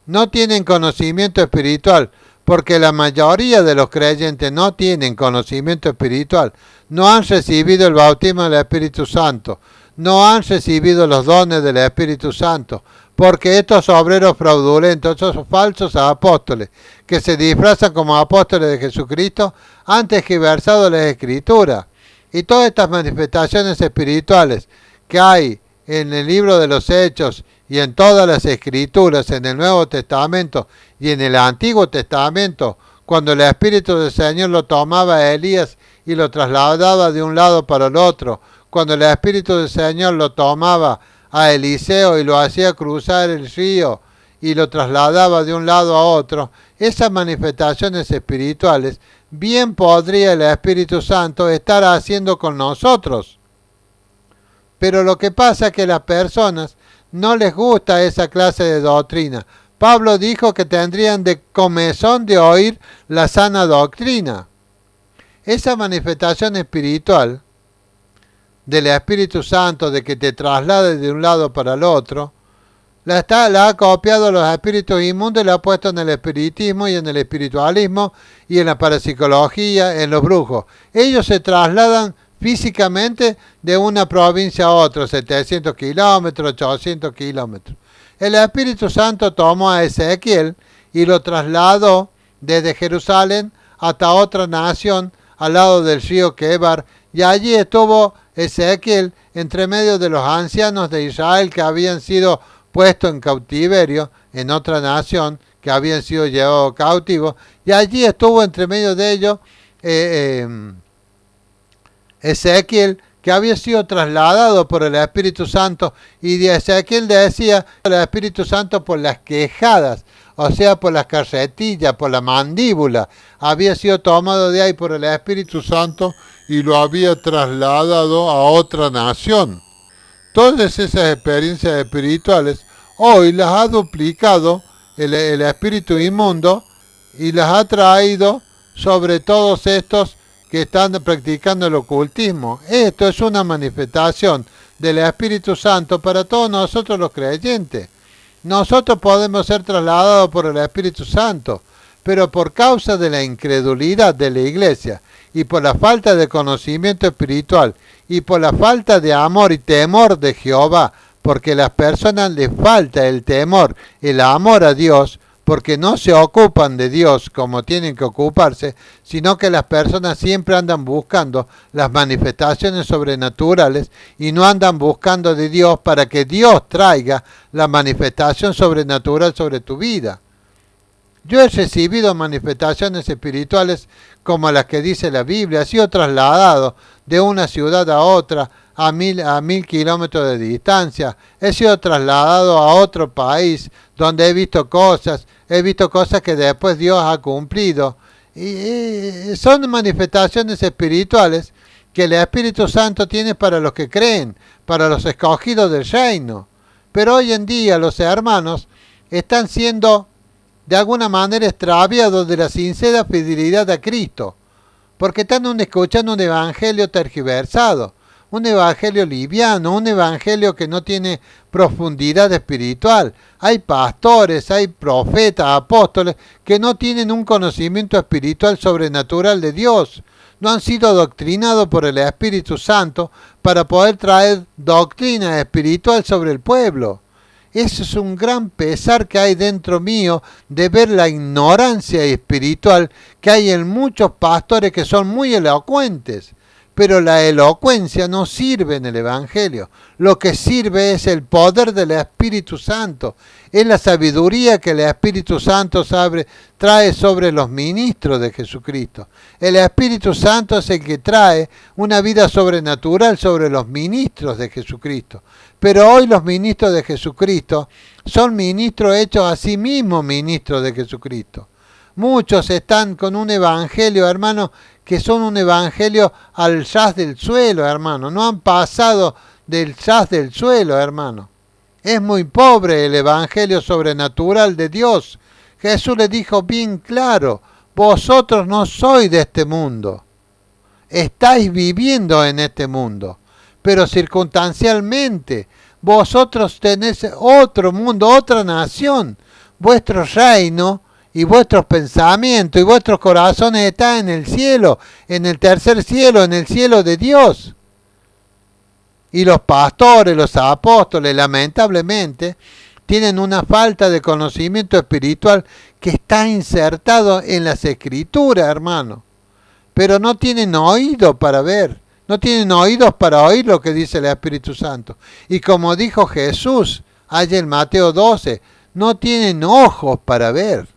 no tienen conocimiento espiritual, porque la mayoría de los creyentes no tienen conocimiento espiritual, no han recibido el bautismo del Espíritu Santo, no han recibido los dones del Espíritu Santo, porque estos obreros fraudulentos, estos falsos apóstoles, que se disfrazan como apóstoles de Jesucristo, han tergiversado las Escrituras. Y todas estas manifestaciones espirituales que hay en el libro de los Hechos y en todas las Escrituras, en el Nuevo Testamento y en el Antiguo Testamento, cuando el Espíritu del Señor lo tomaba a Elías y lo trasladaba de un lado para el otro, cuando el Espíritu del Señor lo tomaba a Eliseo y lo hacía cruzar el río y lo trasladaba de un lado a otro, esas manifestaciones espirituales bien podría el Espíritu Santo estar haciendo con nosotros. Pero lo que pasa es que a las personas no les gusta esa clase de doctrina. Pablo dijo que tendrían de comezón de oír la sana doctrina. Esa manifestación espiritual del Espíritu Santo, de que te traslade de un lado para el otro, la ha copiado los espíritus inmundos y la ha puesto en el espiritismo y en el espiritualismo y en la parapsicología, en los brujos. Ellos se trasladan físicamente de una provincia a otra, 700 kilómetros, 800 kilómetros. El Espíritu Santo tomó a Ezequiel y lo trasladó desde Jerusalén hasta otra nación al lado del río Quebar, y allí estuvo Ezequiel entre medio de los ancianos de Israel que habían sido puestos en cautiverio en otra nación, que habían sido llevados cautivos, y allí estuvo entre medio de ellos Ezequiel, que había sido trasladado por el Espíritu Santo, y de Ezequiel decía el Espíritu Santo por las quejadas, o sea, por las carretillas, por la mandíbula, había sido tomado de ahí por el Espíritu Santo y lo había trasladado a otra nación. Todas esas experiencias espirituales hoy las ha duplicado el espíritu inmundo y las ha traído sobre todos estos que están practicando el ocultismo. Esto es una manifestación del Espíritu Santo para todos nosotros los creyentes. Nosotros podemos ser trasladados por el Espíritu Santo, pero por causa de la incredulidad de la iglesia y por la falta de conocimiento espiritual y por la falta de amor y temor de Jehová, porque a las personas les falta el temor, el amor a Dios, porque no se ocupan de Dios como tienen que ocuparse, sino que las personas siempre andan buscando las manifestaciones sobrenaturales y no andan buscando de Dios para que Dios traiga la manifestación sobrenatural sobre tu vida. Yo he recibido manifestaciones espirituales como las que dice la Biblia, he sido trasladado de una ciudad a otra a mil kilómetros de distancia, he sido trasladado a otro país donde he visto cosas que después Dios ha cumplido. Y son manifestaciones espirituales que el Espíritu Santo tiene para los que creen, para los escogidos del reino. Pero hoy en día los hermanos están siendo de alguna manera extraviados de la sincera fidelidad a Cristo, porque están escuchando un evangelio tergiversado, un evangelio liviano, un evangelio que no tiene profundidad espiritual. Hay pastores, hay profetas, apóstoles que no tienen un conocimiento espiritual sobrenatural de Dios. No han sido adoctrinados por el Espíritu Santo para poder traer doctrina espiritual sobre el pueblo. Eso es un gran pesar que hay dentro mío de ver la ignorancia espiritual que hay en muchos pastores que son muy elocuentes. Pero la elocuencia no sirve en el Evangelio. Lo que sirve es el poder del Espíritu Santo. Es la sabiduría que el Espíritu Santo trae sobre los ministros de Jesucristo. El Espíritu Santo es el que trae una vida sobrenatural sobre los ministros de Jesucristo. Pero hoy los ministros de Jesucristo son ministros hechos a sí mismos ministros de Jesucristo. Muchos están con un evangelio, hermano, que son un evangelio al ras del suelo, hermano. No han pasado del ras del suelo, hermano. Es muy pobre el evangelio sobrenatural de Dios. Jesús le dijo bien claro, vosotros no sois de este mundo. Estáis viviendo en este mundo, pero circunstancialmente. Vosotros tenéis otro mundo, otra nación. Vuestro reino y vuestros pensamientos y vuestros corazones están en el cielo, en el tercer cielo, en el cielo de Dios. Y los pastores, los apóstoles, lamentablemente, tienen una falta de conocimiento espiritual que está insertado en las Escrituras, hermano. Pero no tienen oído para ver, no tienen oídos para oír lo que dice el Espíritu Santo. Y como dijo Jesús allá en Mateo 12, no tienen ojos para ver.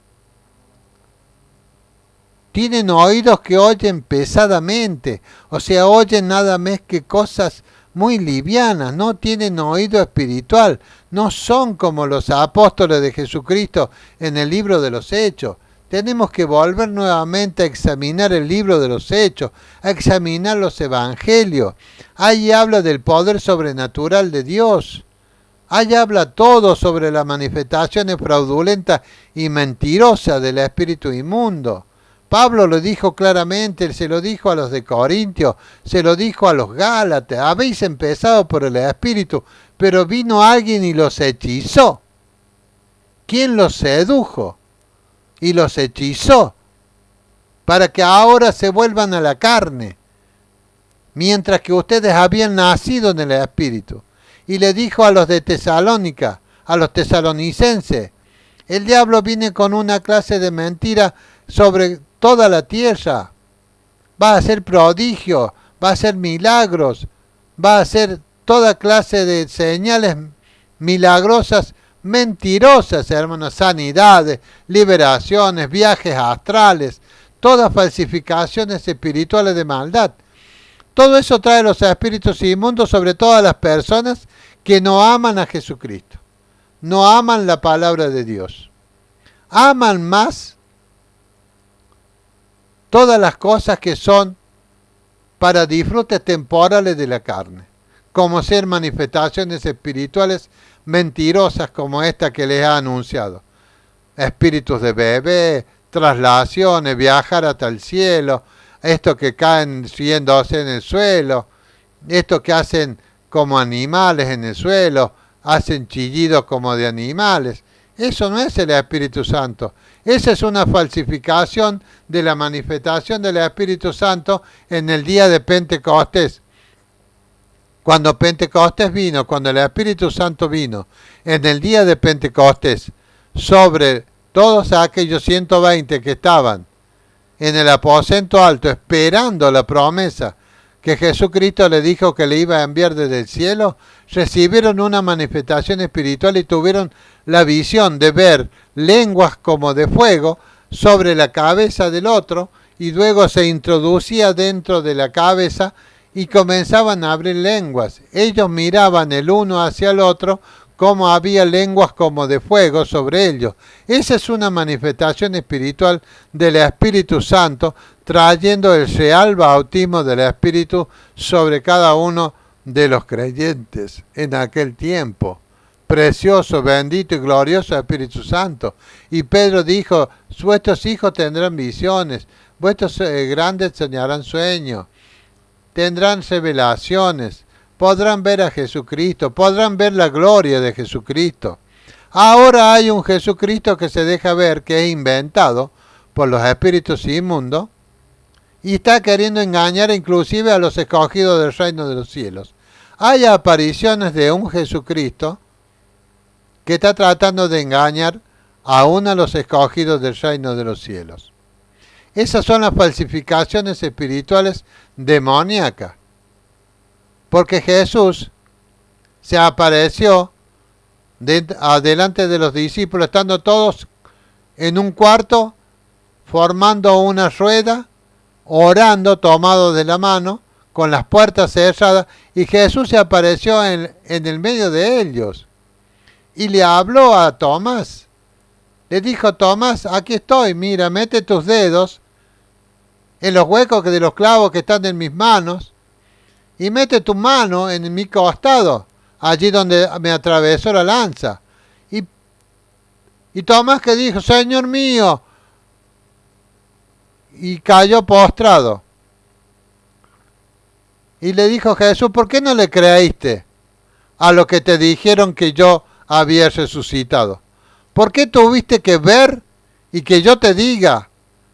Tienen oídos que oyen pesadamente, o sea, oyen nada más que cosas muy livianas, no tienen oído espiritual, no son como los apóstoles de Jesucristo en el libro de los Hechos. Tenemos que volver nuevamente a examinar el libro de los Hechos, a examinar los evangelios. Ahí habla del poder sobrenatural de Dios. Ahí habla todo sobre las manifestaciones fraudulentas y mentirosas del espíritu inmundo. Pablo lo dijo claramente, se lo dijo a los de Corintios, se lo dijo a los Gálatas. Habéis empezado por el Espíritu, pero vino alguien y los hechizó. ¿Quién los sedujo? Y los hechizó para que ahora se vuelvan a la carne, mientras que ustedes habían nacido en el Espíritu. Y le dijo a los de Tesalónica, a los tesalonicenses, el diablo viene con una clase de mentira sobre toda la tierra, va a hacer prodigios, va a hacer milagros, va a hacer toda clase de señales milagrosas, mentirosas, hermanos, sanidades, liberaciones, viajes astrales, todas falsificaciones espirituales de maldad. Todo eso trae los espíritus inmundos sobre todas las personas que no aman a Jesucristo, no aman la palabra de Dios, aman más todas las cosas que son para disfrutes temporales de la carne, como ser manifestaciones espirituales mentirosas como esta que les ha anunciado. Espíritus de bebé, traslaciones, viajar hasta el cielo, estos que caen yéndose en el suelo, estos que hacen como animales en el suelo, hacen chillidos como de animales. Eso no es el Espíritu Santo. Esa es una falsificación de la manifestación del Espíritu Santo en el día de Pentecostés. Cuando Pentecostés vino, cuando el Espíritu Santo vino, en el día de Pentecostés, sobre todos aquellos 120 que estaban en el aposento alto esperando la promesa que Jesucristo le dijo que le iba a enviar desde el cielo, recibieron una manifestación espiritual y tuvieron la visión de ver lenguas como de fuego sobre la cabeza del otro, y luego se introducía dentro de la cabeza y comenzaban a abrir lenguas. Ellos miraban el uno hacia el otro como había lenguas como de fuego sobre ellos. Esa es una manifestación espiritual del Espíritu Santo, trayendo el real bautismo del Espíritu sobre cada uno de los creyentes en aquel tiempo. precioso, bendito y glorioso Espíritu Santo. Y Pedro dijo, vuestros hijos tendrán visiones, vuestros grandes soñarán sueños, tendrán revelaciones, podrán ver a Jesucristo, podrán ver la gloria de Jesucristo. Ahora hay un Jesucristo que se deja ver, que es inventado por los espíritus inmundos, y está queriendo engañar inclusive a los escogidos del reino de los cielos. Hay apariciones de un Jesucristo que está tratando de engañar aún a los escogidos del reino de los cielos. Esas son las falsificaciones espirituales demoníacas. Porque Jesús se apareció delante de los discípulos, estando todos en un cuarto, formando una rueda, orando, tomados de la mano, con las puertas cerradas, y Jesús se apareció en el medio de ellos. Y le habló a Tomás. Le dijo, Tomás, aquí estoy, mira, mete tus dedos en los huecos de los clavos que están en mis manos, y mete tu mano en mi costado, allí donde me atravesó la lanza. Y Tomás que dijo, Señor mío, y cayó postrado. Y le dijo Jesús, ¿por qué no le creíste a lo que te dijeron que yo había resucitado? ¿Por qué tuviste que ver y que yo te diga,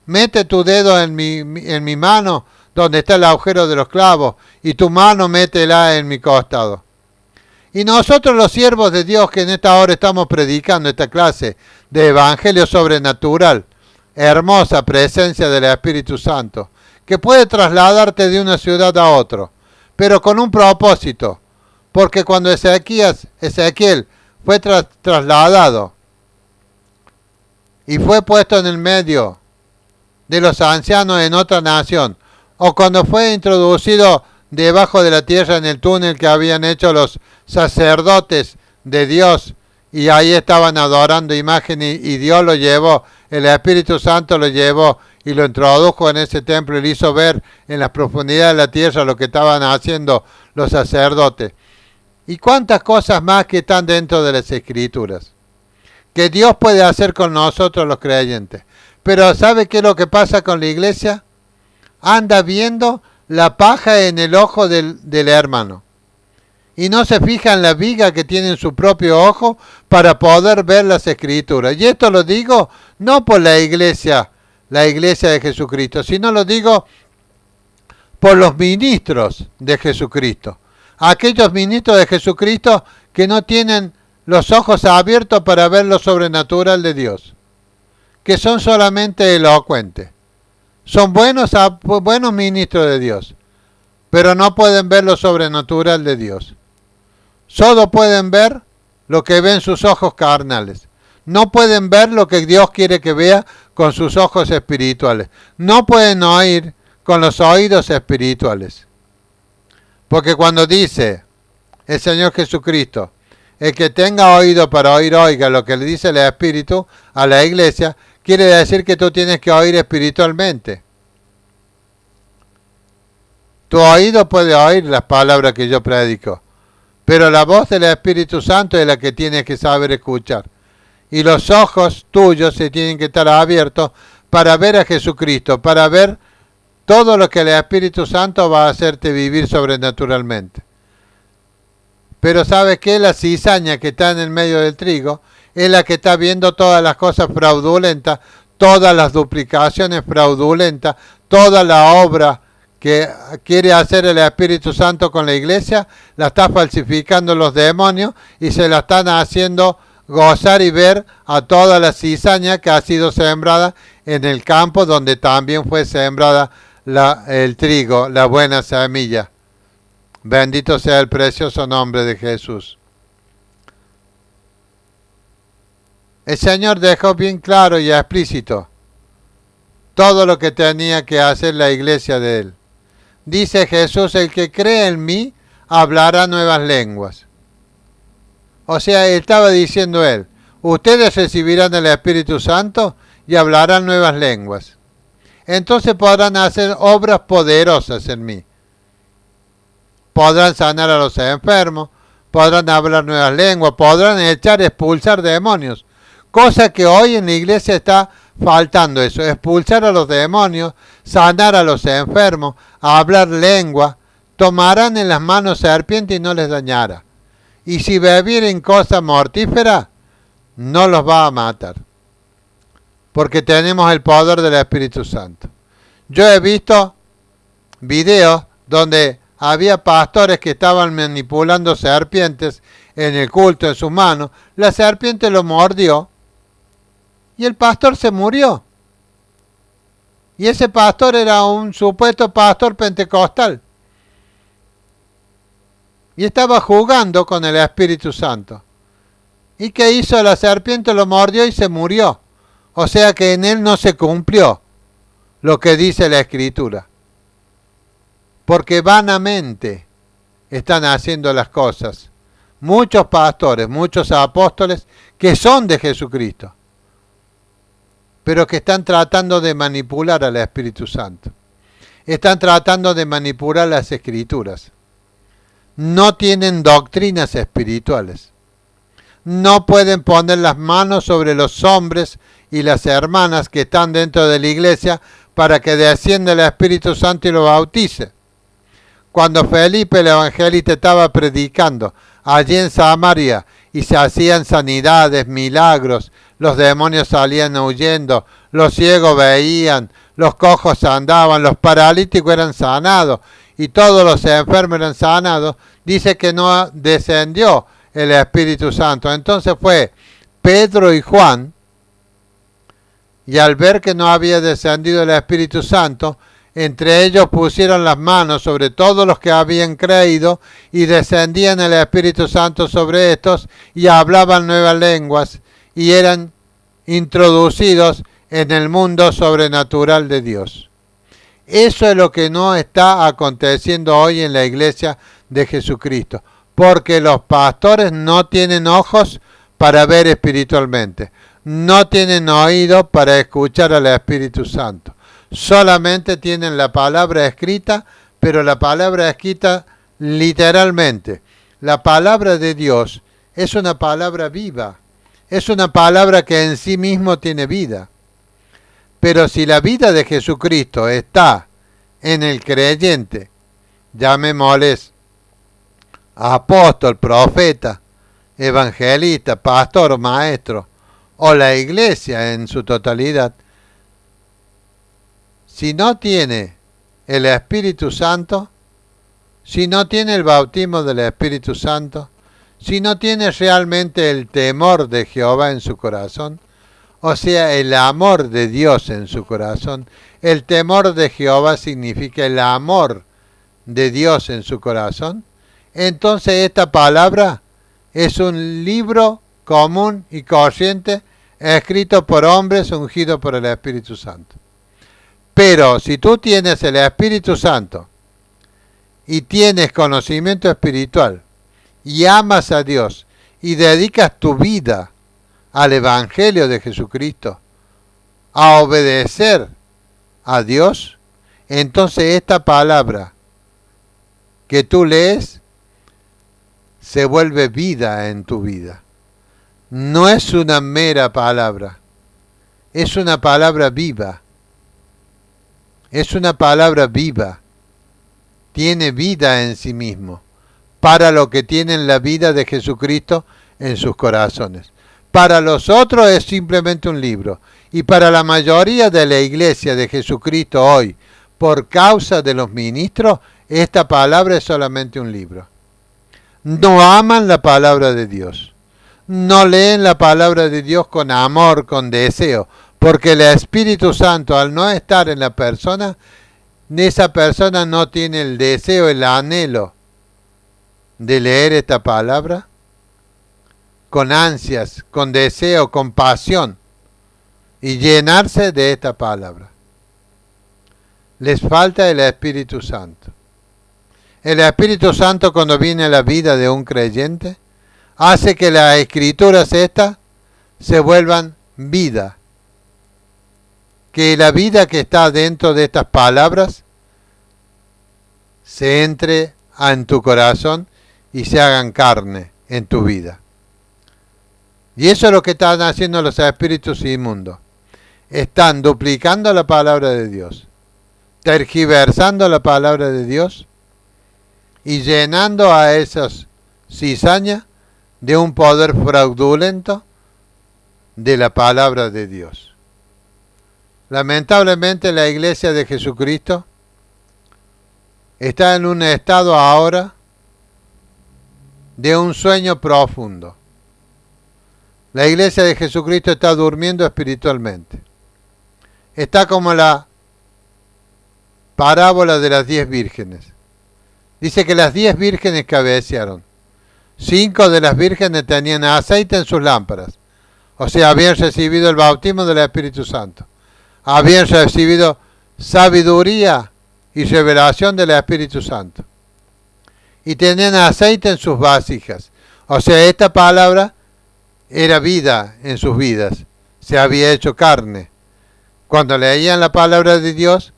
mete tu dedo en mi mano donde está el agujero de los clavos, y tu mano métela en mi costado? Y nosotros los siervos de Dios que en esta hora estamos predicando esta clase de evangelio sobrenatural, hermosa presencia del Espíritu Santo, que puede trasladarte de una ciudad a otra, pero con un propósito, porque cuando Ezequiel fue trasladado y fue puesto en el medio de los ancianos en otra nación, o cuando fue introducido debajo de la tierra en el túnel que habían hecho los sacerdotes de Dios, y ahí estaban adorando imágenes, y Dios lo llevó, el Espíritu Santo lo llevó y lo introdujo en ese templo y le hizo ver en las profundidades de la tierra lo que estaban haciendo los sacerdotes. Y cuántas cosas más que están dentro de las Escrituras, que Dios puede hacer con nosotros los creyentes. Pero ¿sabe qué es lo que pasa con la iglesia? Anda viendo la paja en el ojo del hermano, y no se fija en la viga que tiene en su propio ojo para poder ver las Escrituras. Y esto lo digo no por la iglesia de Jesucristo, sino lo digo por los ministros de Jesucristo. Aquellos ministros de Jesucristo que no tienen los ojos abiertos para ver lo sobrenatural de Dios, que son solamente elocuentes. Son buenos ministros de Dios, pero no pueden ver lo sobrenatural de Dios. Solo pueden ver lo que ven sus ojos carnales. No pueden ver lo que Dios quiere que vea con sus ojos espirituales. No pueden oír con los oídos espirituales. Porque cuando dice el Señor Jesucristo, el que tenga oído para oír, oiga lo que le dice el Espíritu a la iglesia, quiere decir que tú tienes que oír espiritualmente. Tu oído puede oír las palabras que yo predico, pero la voz del Espíritu Santo es la que tienes que saber escuchar. Y los ojos tuyos se tienen que estar abiertos para ver a Jesucristo, para ver todo lo que el Espíritu Santo va a hacerte vivir sobrenaturalmente. Pero ¿sabes qué? La cizaña que está en el medio del trigo es la que está viendo todas las cosas fraudulentas, todas las duplicaciones fraudulentas, toda la obra que quiere hacer el Espíritu Santo con la iglesia, la está falsificando los demonios y se la están haciendo gozar y ver a toda la cizaña que ha sido sembrada en el campo donde también fue sembrada el trigo, la buena semilla. Bendito sea el precioso nombre de Jesús. El Señor dejó bien claro y explícito todo lo que tenía que hacer la iglesia de Él. Dice Jesús, el que cree en mí hablará nuevas lenguas. O sea, estaba diciendo Él, ustedes recibirán el Espíritu Santo y hablarán nuevas lenguas. Entonces podrán hacer obras poderosas en mí. Podrán sanar a los enfermos, podrán hablar nuevas lenguas, podrán expulsar demonios. Cosa que hoy en la iglesia está faltando eso, expulsar a los demonios, sanar a los enfermos, hablar lengua, tomarán en las manos serpientes y no les dañará. Y si bebieren cosa mortífera, no los va a matar. Porque tenemos el poder del Espíritu Santo. Yo he visto videos donde había pastores que estaban manipulando serpientes en el culto en sus manos. La serpiente lo mordió y el pastor se murió. Y ese pastor era un supuesto pastor pentecostal. Y estaba jugando con el Espíritu Santo. ¿Y qué hizo? La serpiente lo mordió y se murió. O sea que en él no se cumplió lo que dice la Escritura. Porque vanamente están haciendo las cosas. Muchos pastores, muchos apóstoles que son de Jesucristo, pero que están tratando de manipular al Espíritu Santo. Están tratando de manipular las Escrituras. No tienen doctrinas espirituales. No pueden poner las manos sobre los hombres y las hermanas que están dentro de la iglesia para que descienda el Espíritu Santo y lo bautice. Cuando Felipe el evangelista estaba predicando allí en Samaria y se hacían sanidades, milagros, los demonios salían huyendo, los ciegos veían, los cojos andaban, los paralíticos eran sanados y todos los enfermos eran sanados, dice que no descendió el Espíritu Santo. Entonces fue Pedro y Juan, y al ver que no había descendido el Espíritu Santo, entre ellos pusieron las manos sobre todos los que habían creído y descendían el Espíritu Santo sobre estos y hablaban nuevas lenguas y eran introducidos en el mundo sobrenatural de Dios. Eso es lo que no está aconteciendo hoy en la iglesia de Jesucristo, porque los pastores no tienen ojos para ver espiritualmente, no tienen oído para escuchar al Espíritu Santo. Solamente tienen la palabra escrita, pero la palabra escrita literalmente. La palabra de Dios es una palabra viva, es una palabra que en sí mismo tiene vida. Pero si la vida de Jesucristo está en el creyente, llamémosles apóstol, profeta, evangelista, pastor o maestro, o la iglesia en su totalidad, si no tiene el Espíritu Santo, si no tiene el bautismo del Espíritu Santo, si no tiene realmente el temor de Jehová en su corazón, o sea, el amor de Dios en su corazón, el temor de Jehová significa el amor de Dios en su corazón, entonces esta palabra es un libro común y corriente escrito por hombres ungidos por el Espíritu Santo. Pero si tú tienes el Espíritu Santo y tienes conocimiento espiritual y amas a Dios y dedicas tu vida al Evangelio de Jesucristo, a obedecer a Dios, entonces esta palabra que tú lees se vuelve vida en tu vida. No es una mera palabra, es una palabra viva. Es una palabra viva. Tiene vida en sí mismo, para los que tienen la vida de Jesucristo en sus corazones. Para los otros es simplemente un libro. Y para la mayoría de la iglesia de Jesucristo hoy, por causa de los ministros, esta palabra es solamente un libro. No aman la palabra de Dios. No leen la palabra de Dios con amor, con deseo. Porque el Espíritu Santo, al no estar en la persona, esa persona no tiene el deseo, el anhelo de leer esta palabra con ansias, con deseo, con pasión y llenarse de esta palabra. Les falta el Espíritu Santo. El Espíritu Santo, cuando viene a la vida de un creyente, hace que las escrituras estas se vuelvan vida. Que la vida que está dentro de estas palabras se entre en tu corazón y se hagan carne en tu vida. Y eso es lo que están haciendo los espíritus inmundos. Están duplicando la palabra de Dios, tergiversando la palabra de Dios y llenando a esas cizañas de un poder fraudulento de la palabra de Dios. Lamentablemente la Iglesia de Jesucristo está en un estado ahora de un sueño profundo. La Iglesia de Jesucristo está durmiendo espiritualmente. Está como la parábola de las 10 vírgenes. Dice que las 10 vírgenes cabecearon. 5 de las vírgenes tenían aceite en sus lámparas. O sea, habían recibido el bautismo del Espíritu Santo. Habían recibido sabiduría y revelación del Espíritu Santo. Y tenían aceite en sus vasijas. O sea, esta palabra era vida en sus vidas. Se había hecho carne. Cuando leían la palabra de Dios,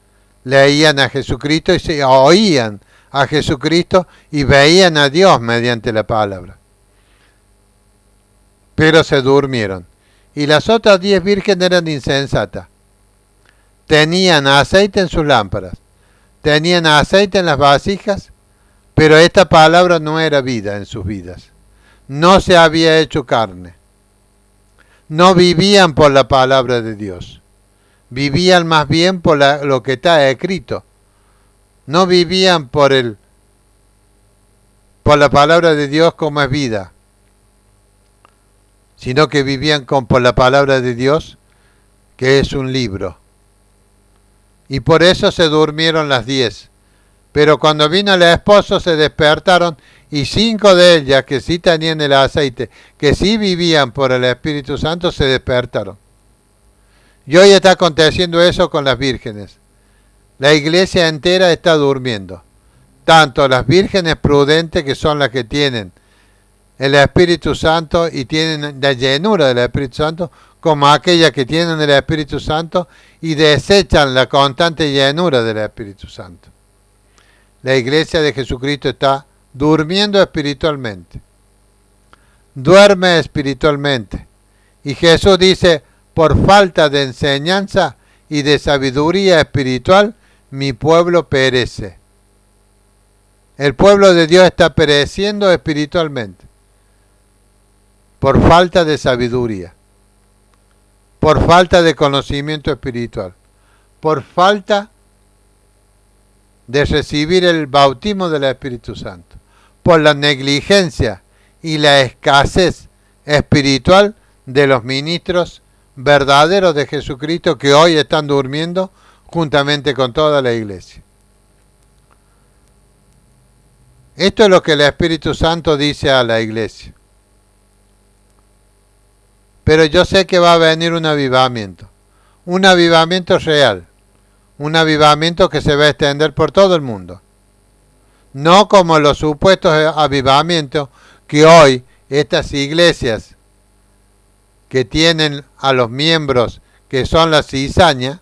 leían a Jesucristo y se oían a Jesucristo y veían a Dios mediante la palabra. Pero se durmieron. Y las otras 10 vírgenes eran insensatas. Tenían aceite en sus lámparas. Tenían aceite en las vasijas, pero esta palabra no era vida en sus vidas. No se había hecho carne. No vivían por la palabra de Dios. Vivían más bien por lo que está escrito. No vivían por la palabra de Dios como es vida, sino que vivían por la palabra de Dios, que es un libro. Y por eso se durmieron las 10. Pero cuando vino el esposo se despertaron y 5 de ellas, que sí tenían el aceite, que sí vivían por el Espíritu Santo, se despertaron. Y hoy está aconteciendo eso con las vírgenes. La iglesia entera está durmiendo. Tanto las vírgenes prudentes, que son las que tienen el Espíritu Santo y tienen la llenura del Espíritu Santo, como aquellas que tienen el Espíritu Santo y desechan la constante llenura del Espíritu Santo. La iglesia de Jesucristo está durmiendo espiritualmente. Duerme espiritualmente. Y Jesús dice, por falta de enseñanza y de sabiduría espiritual, mi pueblo perece. El pueblo de Dios está pereciendo espiritualmente por falta de sabiduría, por falta de conocimiento espiritual, por falta de recibir el bautismo del Espíritu Santo, por la negligencia y la escasez espiritual de los ministros verdaderos de Jesucristo que hoy están durmiendo juntamente con toda la iglesia. Esto es lo que el Espíritu Santo dice a la iglesia. Pero yo sé que va a venir un avivamiento real, un avivamiento que se va a extender por todo el mundo. No como los supuestos avivamientos que hoy estas iglesias que tienen a los miembros que son la cizaña,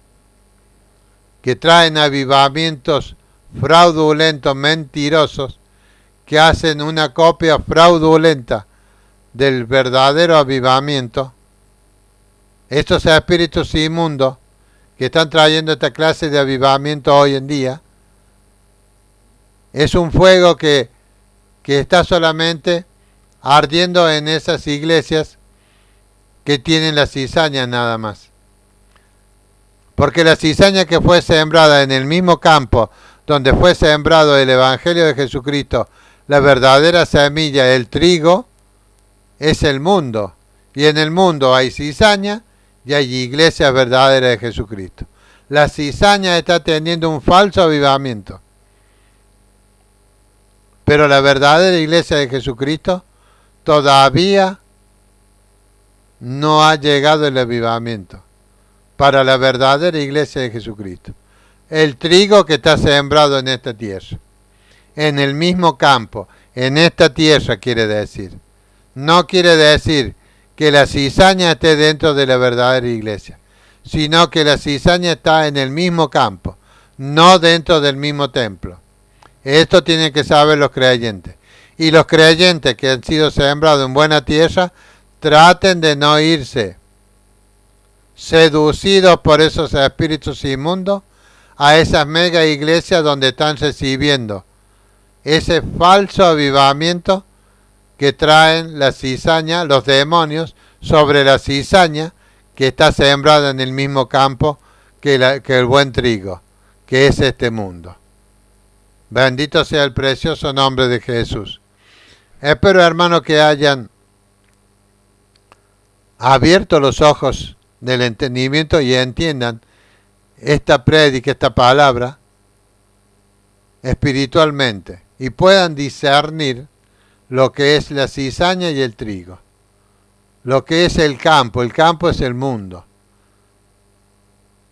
que traen avivamientos fraudulentos, mentirosos, que hacen una copia fraudulenta del verdadero avivamiento. Estos espíritus inmundos que están trayendo esta clase de avivamiento hoy en día, es un fuego que está solamente ardiendo en esas iglesias que tienen la cizaña nada más. Porque la cizaña que fue sembrada en el mismo campo donde fue sembrado el Evangelio de Jesucristo, la verdadera semilla, el trigo, es el mundo. Y en el mundo hay cizaña y hay iglesias verdaderas de Jesucristo. La cizaña está teniendo un falso avivamiento. Pero la verdadera iglesia de Jesucristo todavía no ha llegado el avivamiento para la verdadera iglesia de Jesucristo. El trigo que está sembrado en esta tierra, en el mismo campo, en esta tierra quiere decir. No quiere decir que la cizaña esté dentro de la verdadera iglesia, sino que la cizaña está en el mismo campo, no dentro del mismo templo. Esto tienen que saber los creyentes. Y los creyentes que han sido sembrados en buena tierra, traten de no irse seducidos por esos espíritus inmundos a esas mega iglesias donde están recibiendo ese falso avivamiento que traen la cizaña, los demonios, sobre la cizaña que está sembrada en el mismo campo que el buen trigo, que es este mundo. Bendito sea el precioso nombre de Jesús. Espero, hermano, que hayan abierto los ojos del entendimiento y entiendan esta prédica, esta palabra, espiritualmente, y puedan discernir lo que es la cizaña y el trigo, lo que es el campo es el mundo.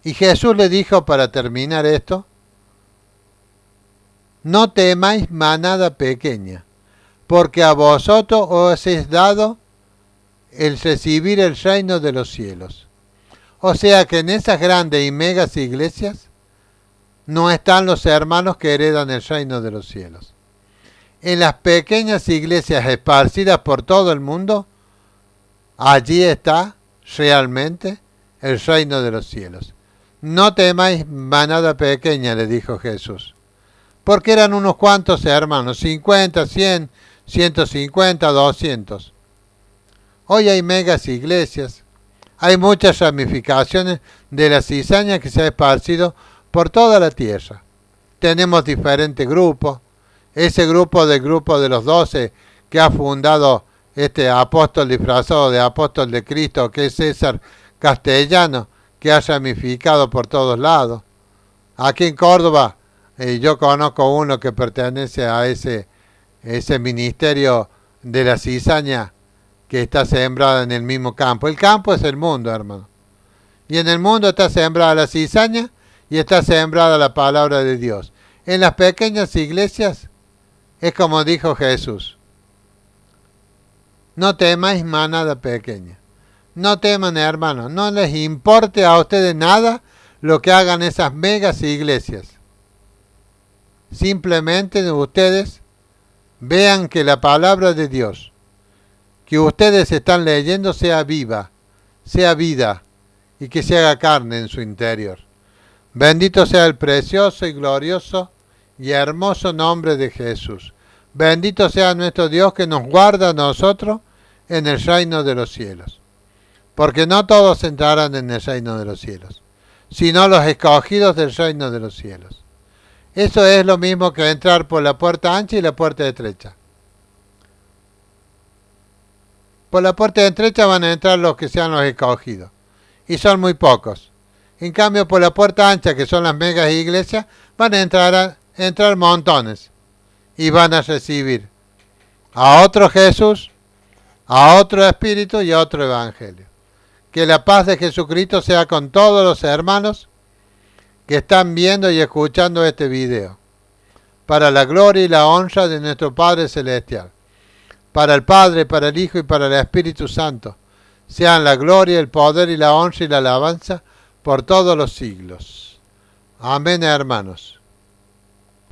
Y Jesús le dijo, para terminar esto, no temáis manada pequeña, porque a vosotros os es dado el recibir el reino de los cielos. O sea que en esas grandes y megas iglesias no están los hermanos que heredan el reino de los cielos. En las pequeñas iglesias esparcidas por todo el mundo, allí está realmente el reino de los cielos. No temáis manada pequeña, le dijo Jesús. Porque eran unos cuantos hermanos, 50, 100, 150, 200. Hoy hay megas iglesias, hay muchas ramificaciones de la cizaña que se ha esparcido por toda la tierra. Tenemos diferentes grupos. Ese grupo de los 12 que ha fundado este apóstol disfrazado de apóstol de Cristo, que es César Castellano, que ha ramificado por todos lados. Aquí en Córdoba, yo conozco uno que pertenece a ese ministerio de la cizaña que está sembrada en el mismo campo. El campo es el mundo, hermano. Y en el mundo está sembrada la cizaña y está sembrada la palabra de Dios. En las pequeñas iglesias es como dijo Jesús. No temáis manada pequeña. No teman, hermanos. No les importe a ustedes nada lo que hagan esas megas iglesias. Simplemente ustedes vean que la palabra de Dios que ustedes están leyendo sea viva, sea vida y que se haga carne en su interior. Bendito sea el precioso y glorioso y hermoso nombre de Jesús. Bendito sea nuestro Dios que nos guarda a nosotros en el reino de los cielos. Porque no todos entrarán en el reino de los cielos, sino los escogidos del reino de los cielos. Eso es lo mismo que entrar por la puerta ancha y la puerta estrecha. Por la puerta estrecha van a entrar los que sean los escogidos, y son muy pocos. En cambio, por la puerta ancha, que son las megas iglesias, van a entrar montones, y van a recibir a otro Jesús, a otro Espíritu y a otro Evangelio. Que la paz de Jesucristo sea con todos los hermanos que están viendo y escuchando este video, para la gloria y la honra de nuestro Padre Celestial. Para el Padre, para el Hijo y para el Espíritu Santo, sean la gloria, el poder y la honra y la alabanza por todos los siglos. Amén, hermanos.